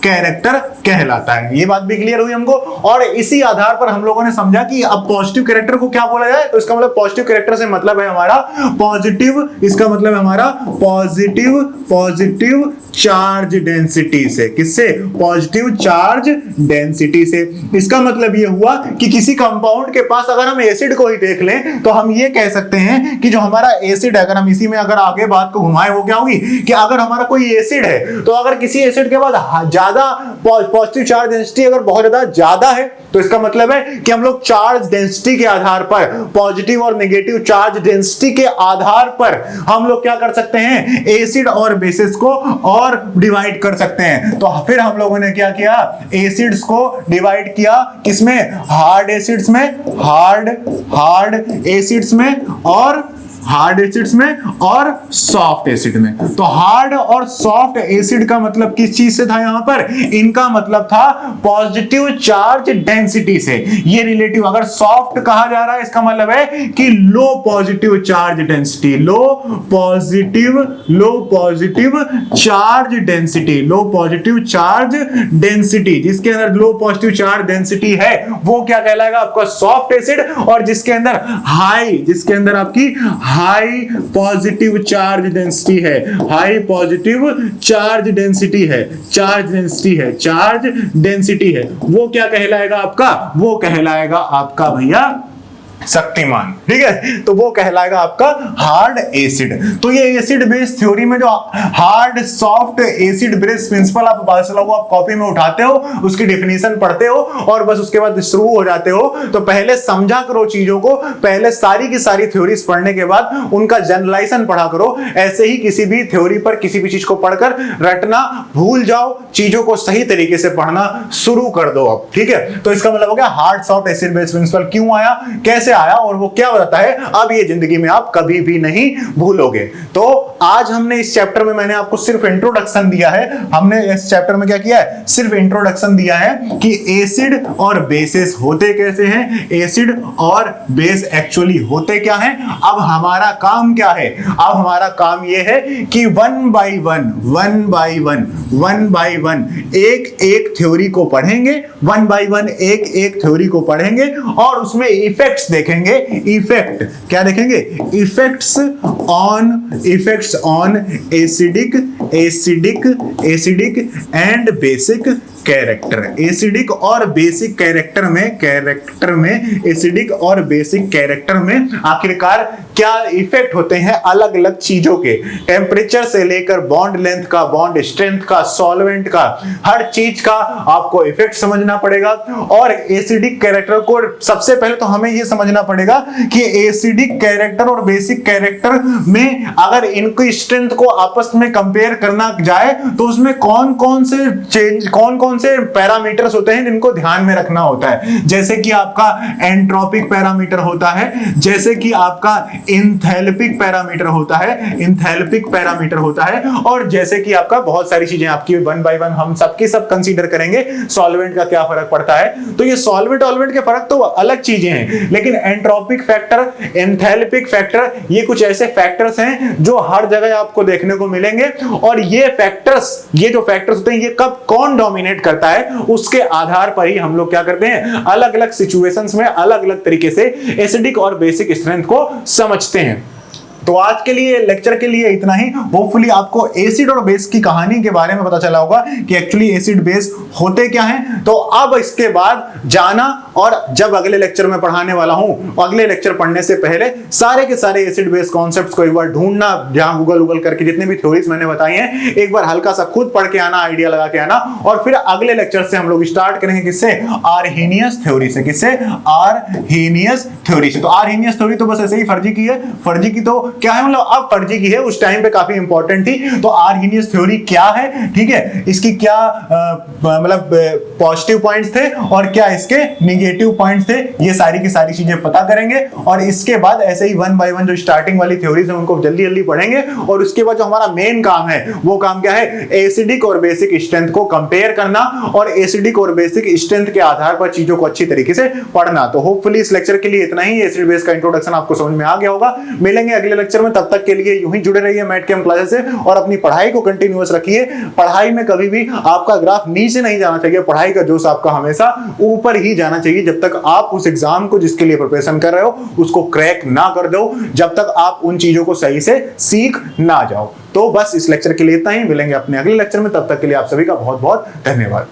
कैरेक्टर कहलाता है। ये बात भी क्लियर हुई हमको। और इसी आधार पर हम लोगों ने समझा कि अब पॉजिटिव कैरेक्टर को क्या बोला जाए, तो इसका मतलब पॉजिटिव कैरेक्टर से मतलब है हमारा पॉजिटिव, इसका मतलब है हमारा पॉजिटिव चार्ज डेंसिटी से। किससे, पॉजिटिव चार्ज डेंसिटी से। इसका मतलब ये हुआ कि किसी कंपाउंड के पास अगर हम एसिड को ही देख लें तो हम ये कह सकते हैं कि जो हमारा एसिड है, अगर हम इसी में अगर आगे बात को घुमाएं, वो क्या होगी कि अगर हमारा कोई एसिड है, तो अगर किसी एसिड के बाद ज्यादा पॉजिटिव चार्ज डेंसिटी अगर बहुत ज्यादा है, तो इसका मतलब है कि हम लोग चार्ज डेंसिटी के आधार पर, पॉजिटिव और नेगेटिव चार्ज डेंसिटी के आधार पर हम लोग क्या कर सकते हैं, एसिड और बेसिस को और डिवाइड कर सकते हैं। तो फिर हम लोगों ने क्या किया, एसिड्स को डिवाइड किया किसमें, हार्ड एसिड्स में, हार्ड एसिड्स में और सॉफ्ट एसिड में। तो हार्ड और सॉफ्ट एसिड का मतलब किस चीज से था, यहां पर इनका मतलब था पॉजिटिव चार्ज डेंसिटी से। ये रिलेटिव, अगर सॉफ्ट कहा जा रहा है इसका मतलब है कि लो पॉजिटिव चार्ज डेंसिटी, लो पॉजिटिव चार्ज डेंसिटी, जिसके अंदर लो पॉजिटिव चार्ज डेंसिटी है वो क्या कहलाएगा, आपका सॉफ्ट एसिड। और जिसके अंदर आपकी हाई पॉजिटिव चार्ज डेंसिटी है, वो क्या कहलाएगा आपका भैया शक्तिमान। ठीक है, तो वो कहलाएगा आपका हार्ड एसिड। तो ये एसिड बेस थ्योरी में जो hard soft acid base principle आप कॉपी में उठाते हो, उसकी डेफिनेशन पढ़ते हो और बस उसके बाद शुरू हो जाते हो। तो पहले समझा करो चीजों को, पहले सारी की सारी थ्योरीज पढ़ने के बाद उनका जनरलाइजेशन पढ़ा करो। ऐसे ही किसी भी थ्योरी पर किसी भी चीज को पढ़कर रटना भूल जाओ, चीजों को सही तरीके से पढ़ना शुरू कर दो अब। ठीक है, तो इसका मतलब हो गया hard soft acid base principle क्यों आया, कैसे से आया और वो क्या बताता है अब ये जिंदगी में आप कभी भी नहीं भूलोगे। तो आज हमने इस चैप्टर में मैंने आपको सिर्फ इंट्रोडक्शन दिया है। हमने इस चैप्टर में क्या किया है, सिर्फ इंट्रोडक्शन दिया है कि एसिड और बेसिस होते कैसे हैं, एसिड और बेस एक्चुअली होते क्या हैं। अब हमारा काम क्या है, अब हमारा काम यह है कि वन बाय वन एक एक थ्योरी को पढ़ेंगे, वन बाय वन एक एक थ्योरी को पढ़ेंगे और उसमें इफेक्ट्स देखेंगे। इफेक्ट क्या देखेंगे, effects on acidic and basic character. Acidic और बेसिक कैरेक्टर में एसिडिक और बेसिक कैरेक्टर में आखिरकार क्या इफेक्ट होते हैं अलग अलग चीजों के, टेम्परेचर से लेकर बॉन्ड लेंथ का, बॉन्ड स्ट्रेंथ का, सॉल्वेंट का, हर चीज का आपको इफेक्ट समझना पड़ेगा। और एसिडिक कैरेक्टर को सबसे पहले तो हमें यह समझना पड़ेगा कि एसिडिक कैरेक्टर और बेसिक कैरेक्टर में अगर इनकी स्ट्रेंथ को आपस में कंपेयर करना जाए तो उसमें कौन कौन से पैरामीटर्स होते हैं जिनको ध्यान में रखना होता है। जैसे कि आपका एंट्रोपिक पैरामीटर होता है, जैसे कि आपका इंथैल्पिक पैरामीटर होता है और जैसे कि आपका बहुत सारी चीजें आपकी वन बाय वन हम सबकी सब कंसीडर करेंगे। सॉल्वेंट का क्या फर्क पड़ता है, तो ये सॉल्वेंट के फर्क तो अलग चीजें हैं, लेकिन एंट्रोपिक फैक्टर, इंथैल्पिक फैक्टर, ये कुछ ऐसे फैक्टर्स हैं जो हर जगह आपको देखने को मिलेंगे। और ये जो फैक्टर्स होते हैं ये कब कौन डोमिनेट करता है उसके आधार पर ही हम लोग क्या करते हैं, अलग अलग सिचुएशंस में अलग अलग तरीके से एसिडिक और बेसिक स्ट्रेंथ को समझते हैं। तो आज के लिए लेक्चर के लिए इतना ही। होपफुली आपको एसिड और बेस की कहानी के बारे में पता चला होगा कि एक्चुअली एसिड बेस होते क्या हैं। तो अब इसके बाद जाना और जब अगले लेक्चर में पढ़ाने वाला हूं, अगले लेक्चर पढ़ने से पहले सारे के सारे एसिड बेस कॉन्सेप्ट्स को एक बार ढूंढना, जहां गूगल करके जितने भी थ्योरीज मैंने बताई हैं एक बार हल्का सा खुद पढ़ के आना, आइडिया लगा के आना। और फिर अगले लेक्चर से हम लोग स्टार्ट करेंगे किससे, आर्हेनियस थ्योरी से। किससे, आर्हेनियस थ्योरी से। तो आर्हेनियस थ्योरी तो बस ऐसे ही फर्जी की है, फर्जी की तो क्या है, मतलब अब फर्जी की है, उस टाइम पे काफी इंपॉर्टेंट थी। तो आर्हेनियस थ्योरी क्या है, ठीक है, इसकी क्या मतलब पॉजिटिव पॉइंट्स थे और क्या इसके निगेटिव पॉइंट्स थे, ये सारी की सारी चीजें पता करेंगे। और इसके बाद ऐसे ही वन बाय वन जो स्टार्टिंग वाली थ्योरीज है उनको जल्दी जल्दी पढ़ेंगे। और उसके बाद जो हमारा मेन काम है वो काम क्या है, एसिडिक और बेसिक स्ट्रेंथ को कंपेयर करना और एसिडिक और बेसिक स्ट्रेंथ के आधार पर चीजों को अच्छी तरीके से पढ़ना। तो होपफुली इस लेक्चर के लिए इतना ही। एसिड बेस का इंट्रोडक्शन आपको समझ में आ गया होगा। मिलेंगे अगले लेक्चर में, तब तक के लिए यूं ही जुड़े रहिए मैथकेम क्लासेस से और अपनी पढ़ाई को कंटिन्यूअस रखिए। पढ़ाई में कभी भी आपका ग्राफ नीचे नहीं जाना चाहिए, पढ़ाई का जोश आपका हमेशा ऊपर ही जाना चाहिए। जब तक आप उस एग्जाम को जिसके लिए प्रिपरेशन कर रहे हो उसको क्रैक ना कर दो, जब तक आप उन चीजों को सही से सीख ना जाओ। तो बस इस लेक्चर के लिए इतना ही। मिलेंगे अपने अगले लेक्चर में, तब तक के लिए आप सभी का बहुत बहुत धन्यवाद।